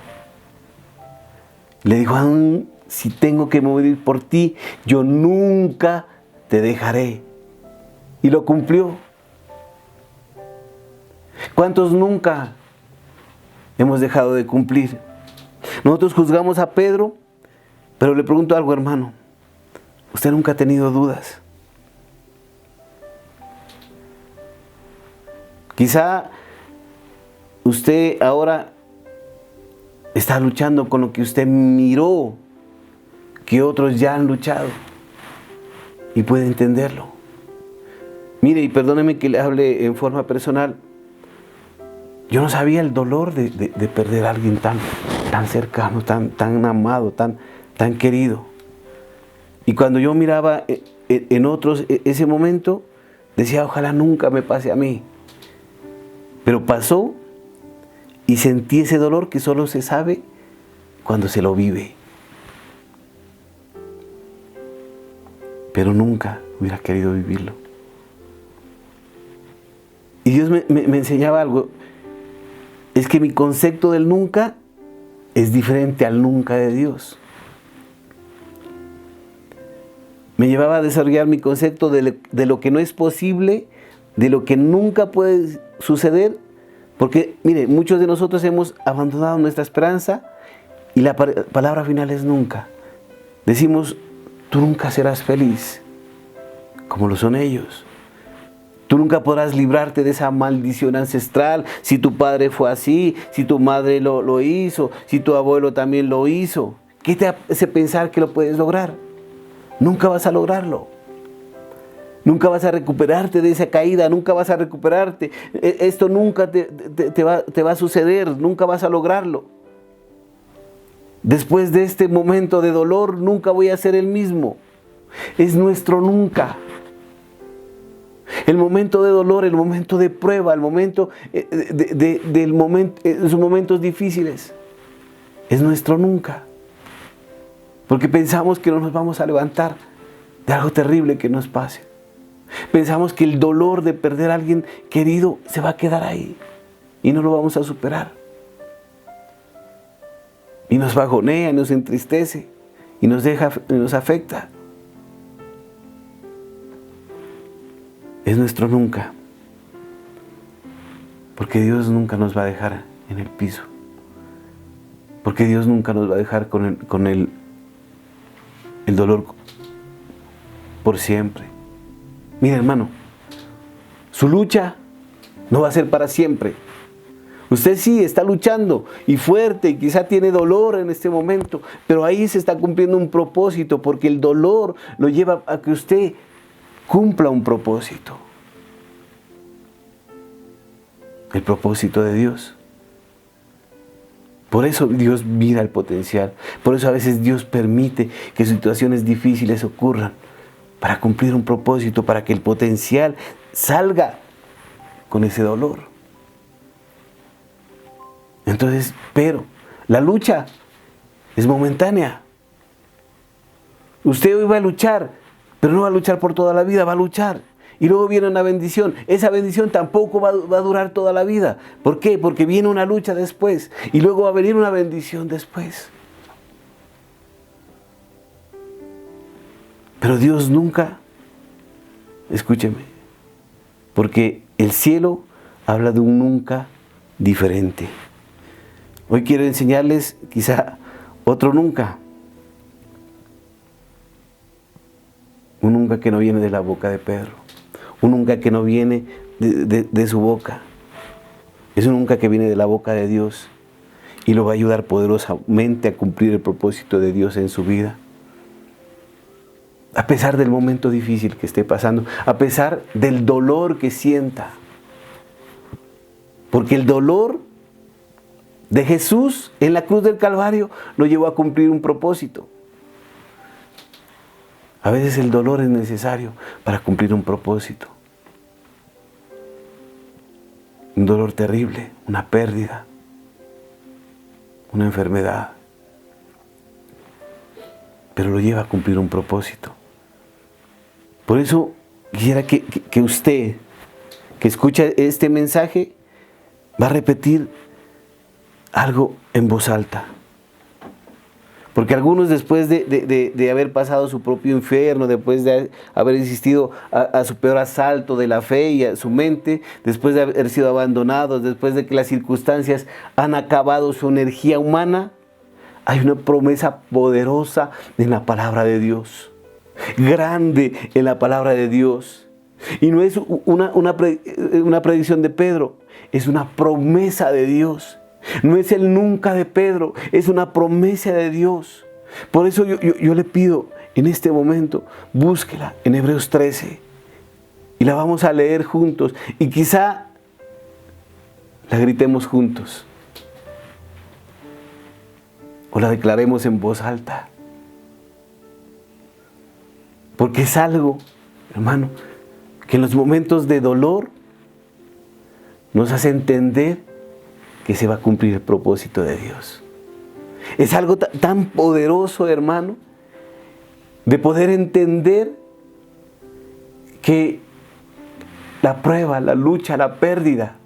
Le dijo, si tengo que morir por ti, yo nunca te dejaré. Y lo cumplió. ¿Cuántos nunca hemos dejado de cumplir? Nosotros juzgamos a Pedro, pero le pregunto algo, hermano. ¿Usted nunca ha tenido dudas? Quizá usted ahora está luchando con lo que usted miró que otros ya han luchado y puede entenderlo. Mire, y perdóneme que le hable en forma personal, yo no sabía el dolor de perder a alguien tan cercano, tan amado, tan querido. Y cuando yo miraba en otros ese momento, decía, ojalá nunca me pase a mí. Pero pasó y sentí ese dolor que solo se sabe cuando se lo vive. Pero nunca hubiera querido vivirlo. Y Dios me enseñaba algo. Es que mi concepto del nunca es diferente al nunca de Dios. Me llevaba a desarrollar mi concepto de lo que no es posible, de lo que nunca puede suceder. Porque, mire, muchos de nosotros hemos abandonado nuestra esperanza y la palabra final es nunca. Decimos, tú nunca serás feliz, como lo son ellos. Tú nunca podrás librarte de esa maldición ancestral, si tu padre fue así, si tu madre lo hizo, si tu abuelo también lo hizo. ¿Qué te hace pensar que lo puedes lograr? Nunca vas a lograrlo. Nunca vas a recuperarte de esa caída, nunca vas a recuperarte. Esto nunca te va a suceder, nunca vas a lograrlo. Después de este momento de dolor, nunca voy a ser el mismo. Es nuestro nunca. El momento de dolor, el momento de prueba, el momento en sus momentos difíciles, es nuestro nunca. Porque pensamos que no nos vamos a levantar de algo terrible que nos pase. Pensamos que el dolor de perder a alguien querido se va a quedar ahí y no lo vamos a superar. Y nos bajonea, y nos entristece, y nos afecta. Es nuestro nunca. Porque Dios nunca nos va a dejar en el piso. Porque Dios nunca nos va a dejar con el dolor por siempre. Mira, hermano, su lucha no va a ser para siempre. Usted sí está luchando y fuerte y quizá tiene dolor en este momento, pero ahí se está cumpliendo un propósito, porque el dolor lo lleva a que usted cumpla un propósito. El propósito de Dios. Por eso Dios mira el potencial. Por eso a veces Dios permite que situaciones difíciles ocurran, para cumplir un propósito, para que el potencial salga con ese dolor. Entonces, pero la lucha es momentánea. Usted hoy va a luchar, pero no va a luchar por toda la vida, va a luchar. Y luego viene una bendición. Esa bendición tampoco va a durar toda la vida. ¿Por qué? Porque viene una lucha después. Y luego va a venir una bendición después. Pero Dios nunca, escúcheme, porque el cielo habla de un nunca diferente. Hoy quiero enseñarles quizá otro nunca. Un nunca que no viene de la boca de Pedro. Un nunca que no viene de su boca. Es un nunca que viene de la boca de Dios. Y lo va a ayudar poderosamente a cumplir el propósito de Dios en su vida. A pesar del momento difícil que esté pasando. A pesar del dolor que sienta. Porque el dolor de Jesús en la cruz del Calvario lo llevó a cumplir un propósito. A veces el dolor es necesario para cumplir un propósito. Un dolor terrible, una pérdida, una enfermedad. Pero lo lleva a cumplir un propósito. Por eso quisiera que usted, que escucha este mensaje, va a repetir algo en voz alta. Porque algunos, después de haber pasado su propio infierno, después de haber asistido a su peor asalto de la fe y a su mente, después de haber sido abandonados, después de que las circunstancias han acabado su energía humana, hay una promesa poderosa en la palabra de Dios. Grande en la palabra de Dios. Y no es una predicción de Pedro, es una promesa de Dios. No es el nunca de Pedro, es una promesa de Dios. Por eso yo le pido en este momento, búsquela en Hebreos 13 y la vamos a leer juntos y quizá la gritemos juntos o la declaremos en voz alta. Porque es algo, hermano, que en los momentos de dolor nos hace entender que se va a cumplir el propósito de Dios. Es algo tan poderoso, hermano, de poder entender que la prueba, la lucha, la pérdida,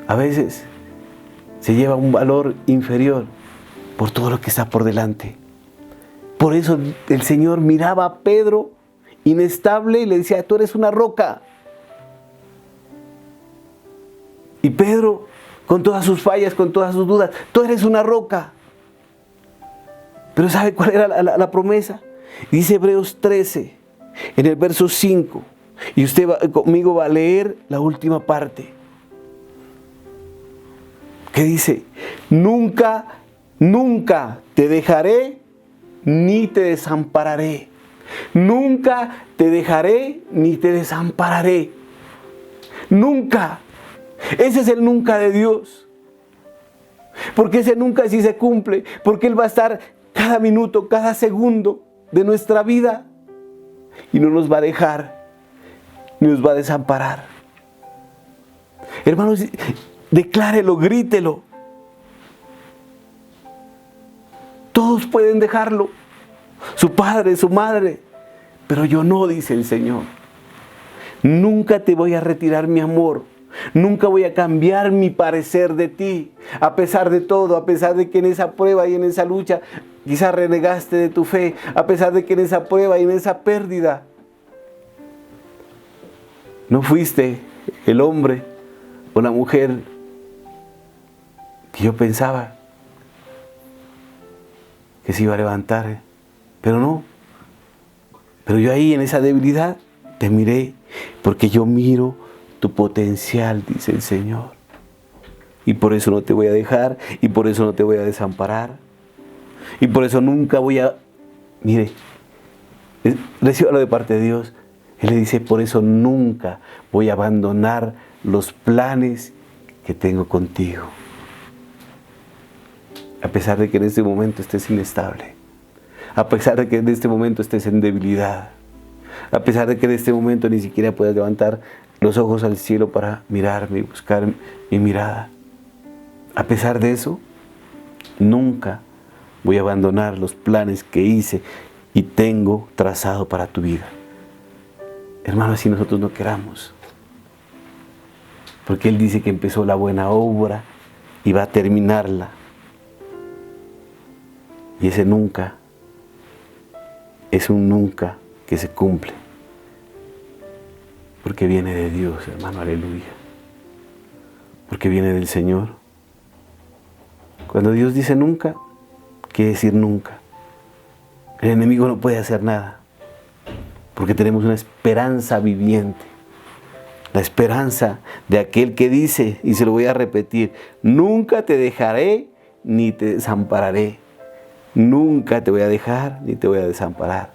a veces se lleva un valor inferior por todo lo que está por delante. Por eso el Señor miraba a Pedro inestable y le decía, tú eres una roca. Y Pedro, con todas sus fallas, con todas sus dudas, tú eres una roca. Pero ¿sabe cuál era la Dice Hebreos 13, en el verso 5. Y usted conmigo va a leer la última parte. Que dice, nunca, nunca te dejaré ni te desampararé. Nunca te dejaré ni te desampararé. Nunca. Ese es el nunca de Dios. Porque ese nunca sí se cumple. Porque Él va a estar cada minuto, cada segundo de nuestra vida. Y no nos va a dejar, ni nos va a desamparar. Hermanos, declárelo, grítelo. Todos pueden dejarlo. Su padre, su madre. Pero yo no, dice el Señor. Nunca te voy a retirar mi amor. Nunca voy a cambiar mi parecer de ti. A pesar de todo, a pesar de que en esa prueba y en esa lucha quizás renegaste de tu fe. A pesar de que en esa prueba y en esa pérdida no fuiste el hombre o la mujer que yo pensaba que se iba a levantar. Pero no. Pero yo ahí en esa debilidad te miré, porque yo miro tu potencial, dice el Señor. Y por eso no te voy a dejar, y por eso no te voy a desamparar. Y por eso nunca voy a... Mire, recíbalo de parte de Dios. Él le dice, por eso nunca voy a abandonar los planes que tengo contigo. A pesar de que en este momento estés inestable. A pesar de que en este momento estés en debilidad. A pesar de que en este momento ni siquiera puedes levantar los ojos al cielo para mirarme y buscar mi mirada. A pesar de eso, nunca voy a abandonar los planes que hice y tengo trazado para tu vida. Hermanos, si nosotros no queramos, porque Él dice que empezó la buena obra y va a terminarla. Y ese nunca es un nunca que se cumple, porque viene de Dios, hermano, aleluya, porque viene del Señor. Cuando Dios dice nunca, quiere decir nunca. El enemigo no puede hacer nada, porque tenemos una esperanza viviente, la esperanza de aquel que dice, y se lo voy a repetir, nunca te dejaré ni te desampararé. Nunca te voy a dejar ni te voy a desamparar.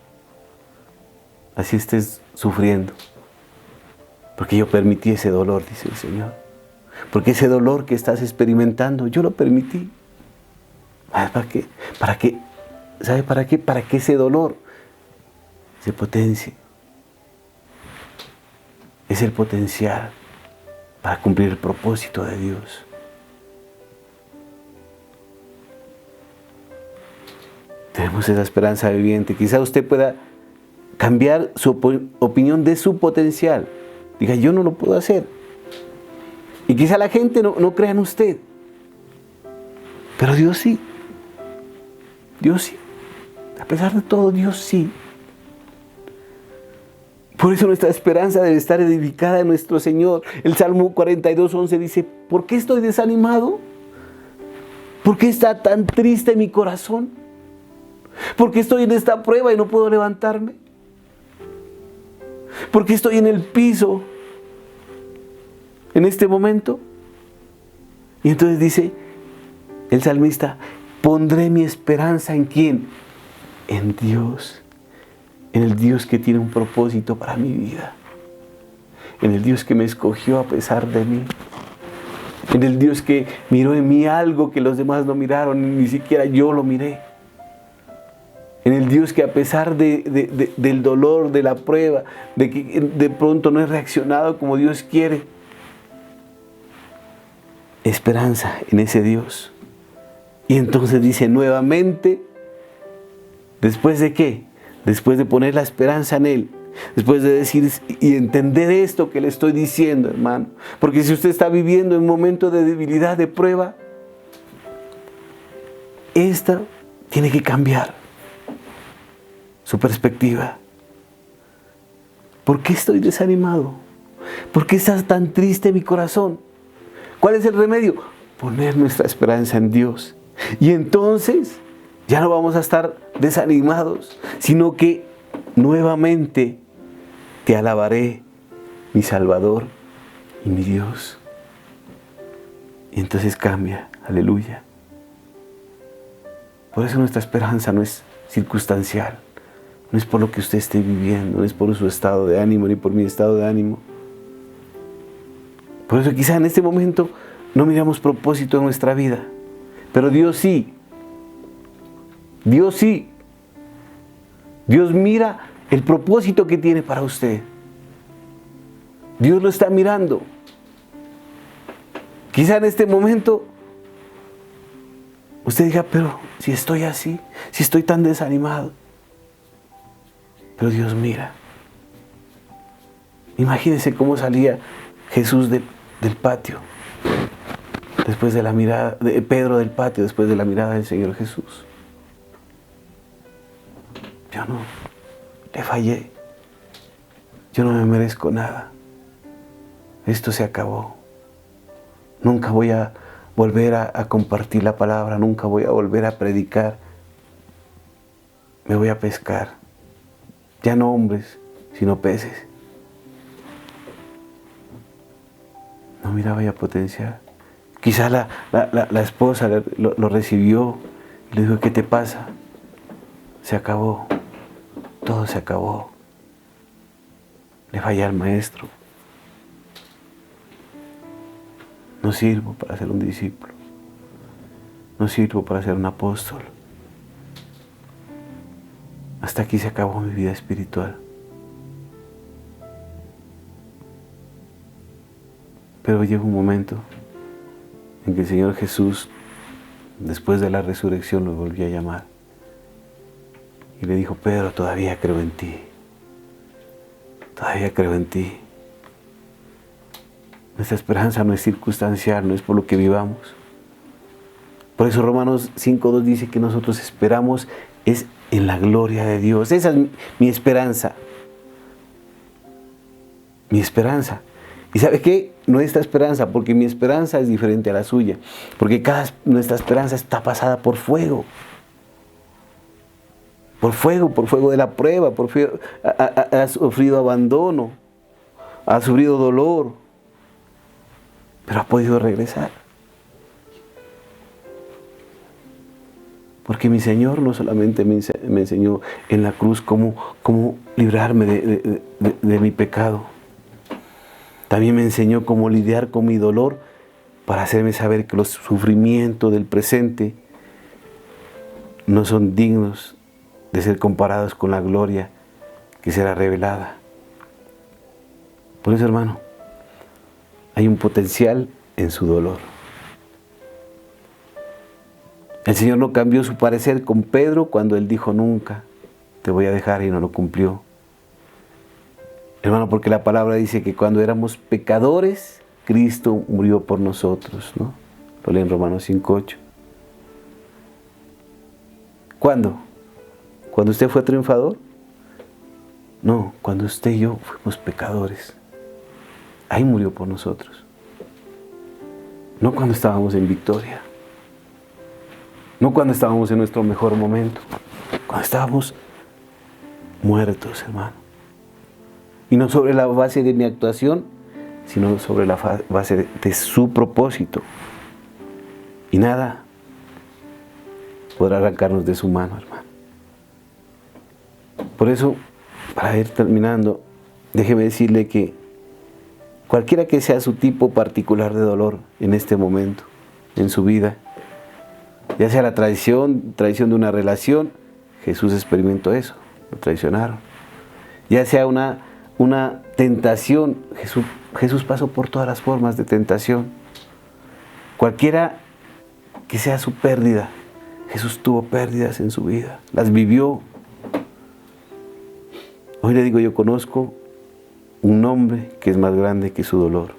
Así estés sufriendo, porque yo permití ese dolor, dice el Señor. Porque ese dolor que estás experimentando, yo lo permití. ¿Para qué? ¿Sabe para qué? Para que ese dolor se potencie. Es el potencial para cumplir el propósito de Dios. Tenemos esa esperanza viviente. Quizá usted pueda cambiar su opinión de su potencial. Diga, yo no lo puedo hacer. Y quizá la gente no crea en usted. Pero Dios sí. Dios sí. A pesar de todo, Dios sí. Por eso nuestra esperanza debe estar edificada en nuestro Señor. El Salmo 42:11 dice, ¿por qué estoy desanimado? ¿Por qué está tan triste mi corazón? ¿Por qué estoy en esta prueba y no puedo levantarme? ¿Por qué estoy en el piso en este momento? Y entonces dice el salmista, pondré mi esperanza ¿en quién? En Dios. En el Dios que tiene un propósito para mi vida. En el Dios que me escogió a pesar de mí. En el Dios que miró en mí algo que los demás no miraron, ni siquiera yo lo miré. En el Dios que a pesar del dolor, de la prueba, de que de pronto no he reaccionado como Dios quiere. Esperanza en ese Dios. Y entonces dice nuevamente, ¿después de qué? Después de poner la esperanza en Él. Después de decir y entender esto que le estoy diciendo, hermano. Porque si usted está viviendo en un momento de debilidad, de prueba, esta tiene que cambiar su perspectiva. ¿Por qué estoy desanimado? ¿Por qué está tan triste mi corazón? ¿Cuál es el remedio? Poner nuestra esperanza en Dios. Y entonces ya no vamos a estar desanimados, sino que nuevamente te alabaré, mi Salvador y mi Dios. Y entonces cambia, aleluya. Por eso nuestra esperanza no es circunstancial. No es por lo que usted esté viviendo, no es por su estado de ánimo, ni por mi estado de ánimo. Por eso quizá en este momento no miramos propósito en nuestra vida. Pero Dios sí. Dios sí. Dios mira el propósito que tiene para usted. Dios lo está mirando. Quizá en este momento usted diga, pero si estoy así, si estoy tan desanimado. Pero Dios mira. Imagínese cómo salía Jesús del patio. Después de la mirada de Pedro del patio, después de la mirada del Señor Jesús. Yo no le fallé. Yo no me merezco nada. Esto se acabó. Nunca voy a volver a compartir la palabra. Nunca voy a volver a predicar. Me voy a pescar. Ya no hombres, sino peces. No miraba ya potencial. Quizá la esposa lo recibió y le dijo, ¿qué te pasa? Se acabó. Todo se acabó. Le fallé al maestro. No sirvo para ser un discípulo. No sirvo para ser un apóstol. Hasta aquí se acabó mi vida espiritual. Pero llega un momento en que el Señor Jesús, después de la resurrección, lo volvió a llamar. Y le dijo: Pedro, todavía creo en ti. Todavía creo en ti. Nuestra esperanza no es circunstancial, no es por lo que vivamos. Por eso Romanos 5:2 dice que nosotros esperamos es en la gloria de Dios. Esa es mi esperanza. Mi esperanza. ¿Y sabe qué? Nuestra esperanza, porque mi esperanza es diferente a la suya. Porque nuestra esperanza está pasada por fuego. Por fuego de la prueba, ha sufrido abandono, ha sufrido dolor, pero ha podido regresar. Porque mi Señor no solamente me enseñó en la cruz cómo librarme de mi pecado, también me enseñó cómo lidiar con mi dolor para hacerme saber que los sufrimientos del presente no son dignos de ser comparados con la gloria que será revelada. Por eso, hermano, hay un potencial en su dolor. El Señor no cambió su parecer con Pedro cuando Él dijo: nunca te voy a dejar, y no lo cumplió. Hermano, porque la palabra dice que cuando éramos pecadores, Cristo murió por nosotros, ¿no? Lo lee en Romanos 5:8. ¿Cuándo? ¿Cuando usted fue triunfador? No, cuando usted y yo fuimos pecadores. Ahí murió por nosotros. No cuando estábamos en victoria. No cuando estábamos en nuestro mejor momento. Cuando estábamos muertos, hermano. Y no sobre la base de mi actuación, sino sobre la base de su propósito. Y nada podrá arrancarnos de su mano, hermano. Por eso, para ir terminando, déjeme decirle que cualquiera que sea su tipo particular de dolor en este momento, en su vida, ya sea la traición de una relación, Jesús experimentó eso, lo traicionaron. Ya sea una tentación, Jesús pasó por todas las formas de tentación. Cualquiera que sea su pérdida, Jesús tuvo pérdidas en su vida, las vivió. Hoy le digo, yo conozco un hombre que es más grande que su dolor.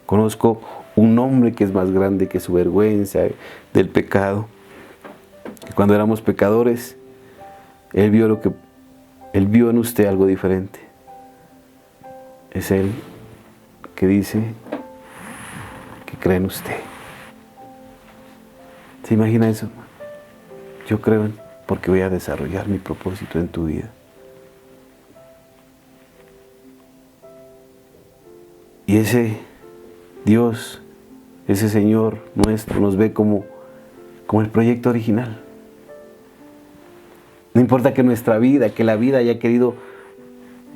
Conozco un hombre que es más grande que su vergüenza del pecado. Que cuando éramos pecadores, Él vio en usted algo diferente. Es Él que dice que cree en usted. ¿Se imagina eso? Yo creo porque voy a desarrollar mi propósito en tu vida. Y ese Dios, ese Señor nuestro, nos ve como el proyecto original. No importa que la vida haya querido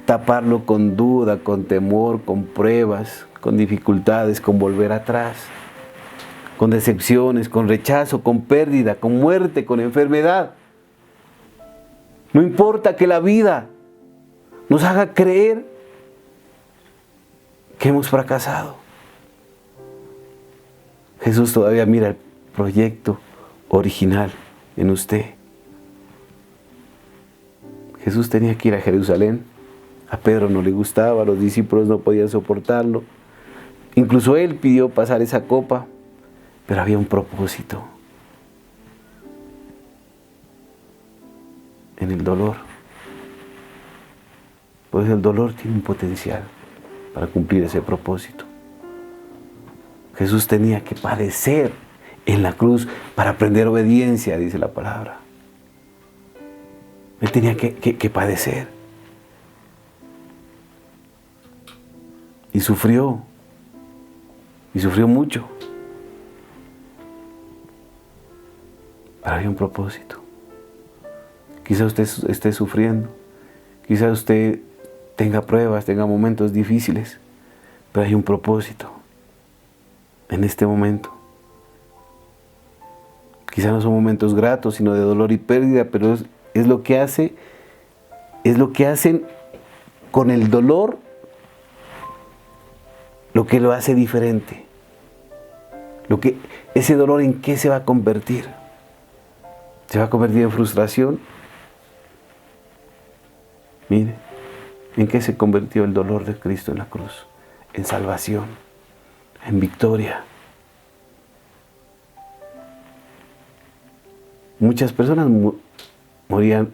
taparlo con duda, con temor, con pruebas, con dificultades, con volver atrás, con decepciones, con rechazo, con pérdida, con muerte, con enfermedad. No importa que la vida nos haga creer que hemos fracasado. Jesús todavía mira el proyecto original en usted. Jesús tenía que ir a Jerusalén. A Pedro no le gustaba, los discípulos no podían soportarlo. Incluso Él pidió pasar esa copa, pero había un propósito en el dolor. Pues el dolor tiene un potencial para cumplir ese propósito. Jesús tenía que padecer en la cruz para aprender obediencia, dice la palabra. Él tenía que padecer. Y sufrió mucho. Pero había un propósito. Quizá usted esté sufriendo, quizá usted tenga pruebas, tenga momentos difíciles, pero hay un propósito en este momento. Quizá no son momentos gratos, sino de dolor y pérdida, pero es lo que hacen con el dolor lo que lo hace diferente. Ese dolor, ¿en qué se va a convertir? ¿Se va a convertir en frustración? Mire, ¿en qué se convirtió el dolor de Cristo en la cruz? En salvación, en victoria. Muchas personas morían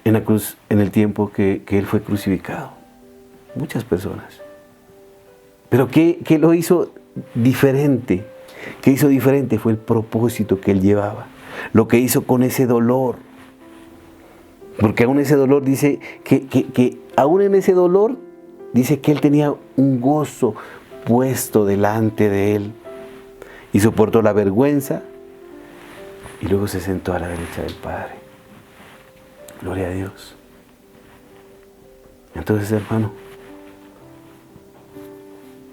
en la cruz en el tiempo que Él fue crucificado. Muchas personas. Pero ¿qué lo hizo diferente? ¿Qué hizo diferente? Fue el propósito que Él llevaba. Lo que hizo con ese dolor. Porque aún ese dolor dice que aún en ese dolor dice que Él tenía un gozo puesto delante de Él. Y soportó la vergüenza y luego se sentó a la derecha del Padre. Gloria a Dios. Entonces, hermano,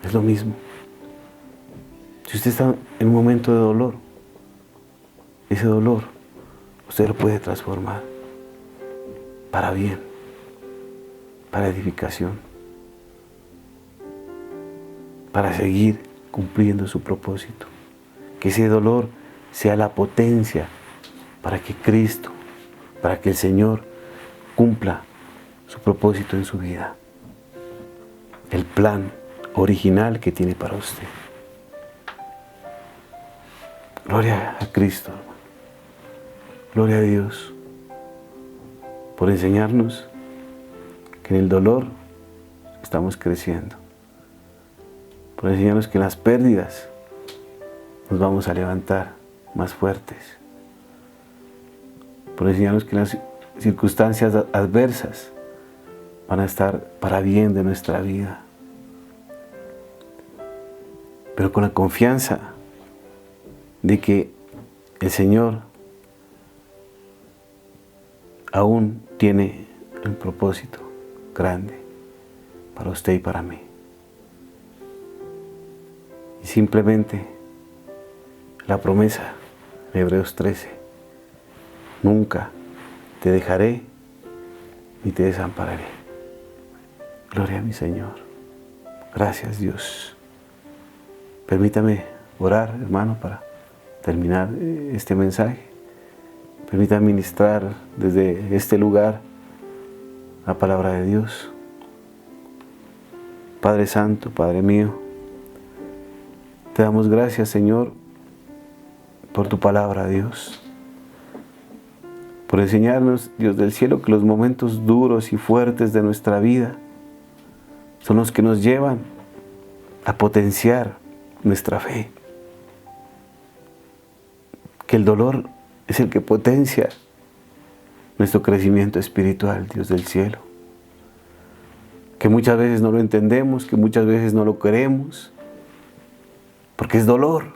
es lo mismo. Si usted está en un momento de dolor, ese dolor usted lo puede transformar para bien, para edificación, para seguir cumpliendo su propósito. Que ese dolor sea la potencia para que Cristo, para que el Señor cumpla su propósito en su vida. El plan original que tiene para usted. Gloria a Cristo, hermano. Gloria a Dios por enseñarnos que en el dolor estamos creciendo. Por enseñarnos que en las pérdidas nos vamos a levantar más fuertes. Por enseñarnos que en las circunstancias adversas van a estar para bien de nuestra vida. Pero con la confianza de que el Señor aún tiene un propósito grande para usted y para mí. Y simplemente la promesa de Hebreos 13, nunca te dejaré ni te desampararé. Gloria a mi Señor. Gracias, Dios. Permítame orar, hermano, para terminar este mensaje. Permítame ministrar desde este lugar la palabra de Dios. Padre Santo, Padre mío, te damos gracias, Señor, por tu palabra, Dios. Por enseñarnos, Dios del cielo, que los momentos duros y fuertes de nuestra vida son los que nos llevan a potenciar nuestra fe. Que el dolor es el que potencia nuestro crecimiento espiritual, Dios del cielo. Que muchas veces no lo entendemos, que muchas veces no lo queremos, porque es dolor,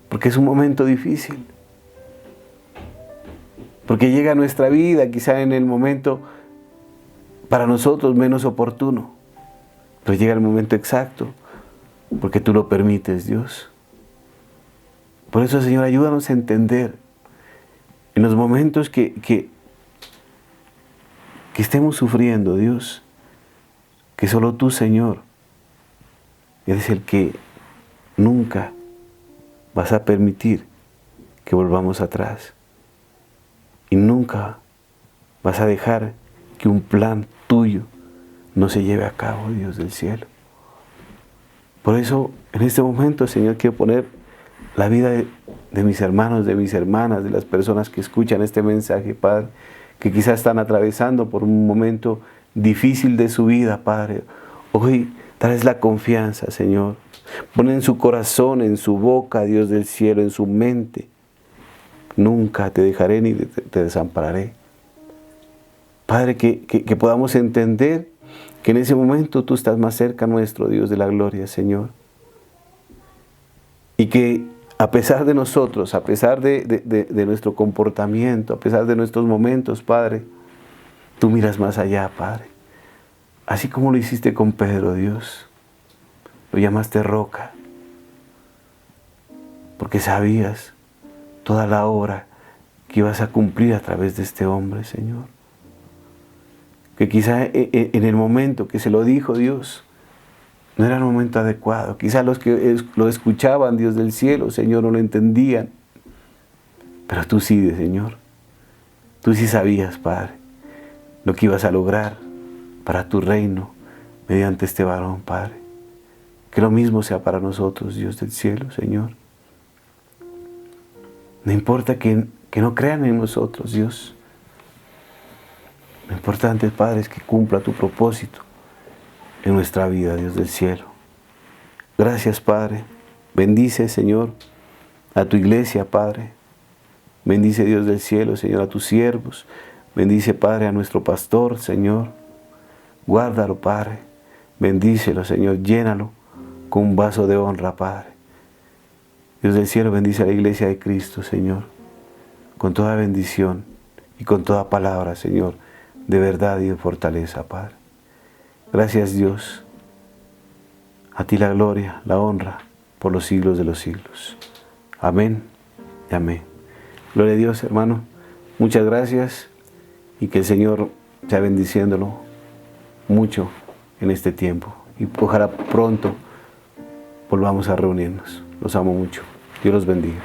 porque es un momento difícil, porque llega a nuestra vida quizá en el momento para nosotros menos oportuno, pero llega el momento exacto, porque tú lo permites, Dios. Por eso, Señor, ayúdanos a entender en los momentos que estemos sufriendo, Dios, que solo tú, Señor, eres el que nunca vas a permitir que volvamos atrás. Y nunca vas a dejar que un plan tuyo no se lleve a cabo, Dios del cielo. Por eso, en este momento, Señor, quiero poner la vida de mis hermanos, de mis hermanas, de las personas que escuchan este mensaje, Padre, que quizás están atravesando por un momento difícil de su vida, Padre. Hoy, dales la confianza, Señor. Pon en su corazón, en su boca, Dios del cielo, en su mente. Nunca te dejaré ni te desampararé. Padre, que podamos entender que en ese momento tú estás más cerca nuestro, Dios de la gloria, Señor. Y que a pesar de nosotros, a pesar de nuestro comportamiento, a pesar de nuestros momentos, Padre, tú miras más allá, Padre. Así como lo hiciste con Pedro, Dios. Lo llamaste roca. Porque sabías toda la obra que ibas a cumplir a través de este hombre, Señor. Que quizá en el momento que se lo dijo Dios, no era el momento adecuado. Quizás los que lo escuchaban, Dios del cielo, Señor, no lo entendían. Pero tú sí, Señor. Tú sí sabías, Padre, lo que ibas a lograr para tu reino mediante este varón, Padre. Que lo mismo sea para nosotros, Dios del cielo, Señor. No importa que no crean en nosotros, Dios. Lo importante, Padre, es que cumpla tu propósito en nuestra vida, Dios del cielo. Gracias, Padre. Bendice, Señor, a tu iglesia, Padre. Bendice, Dios del cielo, Señor, a tus siervos. Bendice, Padre, a nuestro pastor, Señor. Guárdalo, Padre. Bendícelo, Señor. Llénalo con un vaso de honra, Padre. Dios del cielo, bendice a la iglesia de Cristo, Señor. Con toda bendición y con toda palabra, Señor, de verdad y de fortaleza, Padre. Gracias, Dios. A ti la gloria, la honra, por los siglos de los siglos. Amén y amén. Gloria a Dios, hermano. Muchas gracias y que el Señor sea bendiciéndolo mucho en este tiempo. Y ojalá pronto volvamos a reunirnos. Los amo mucho. Dios los bendiga.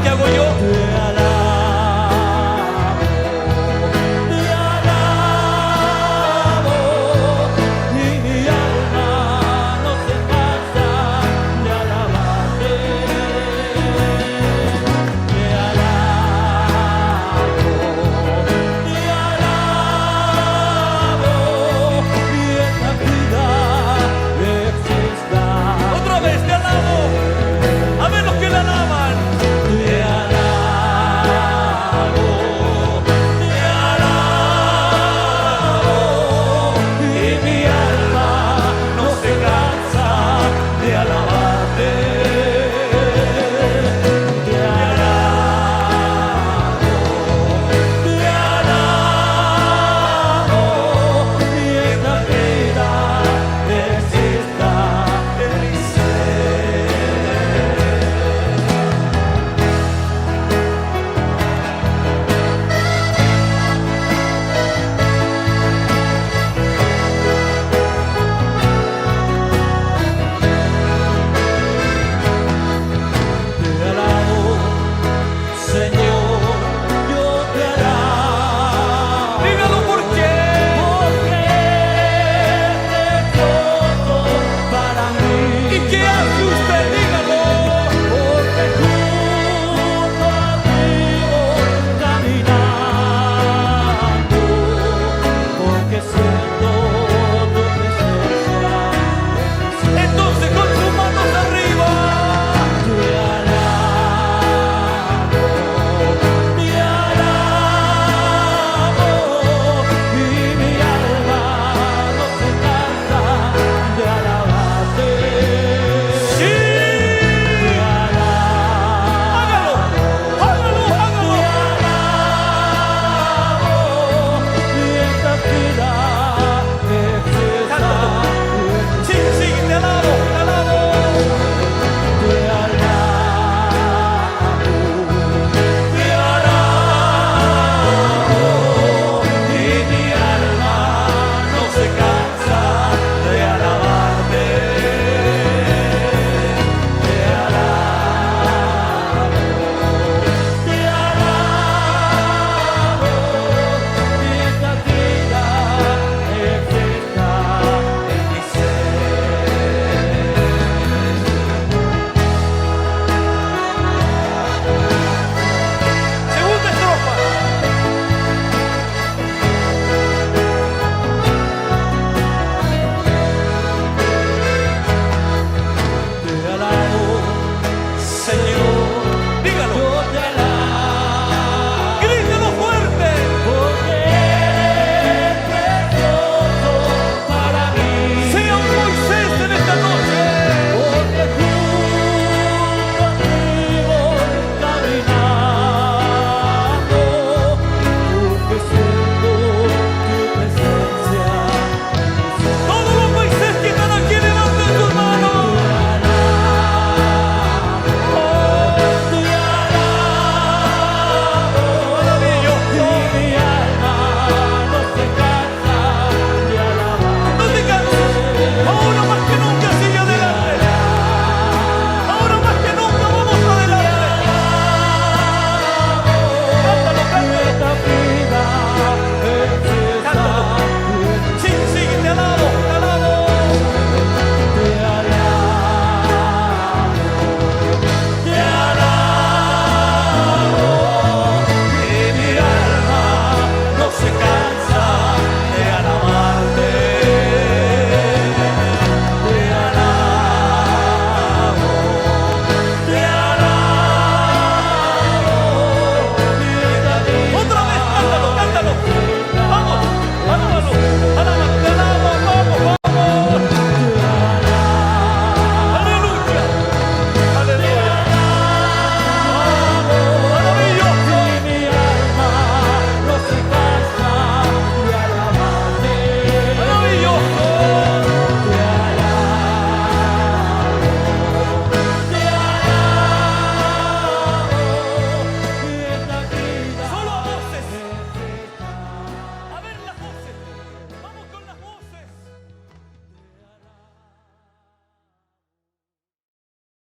¿Qué hago yo?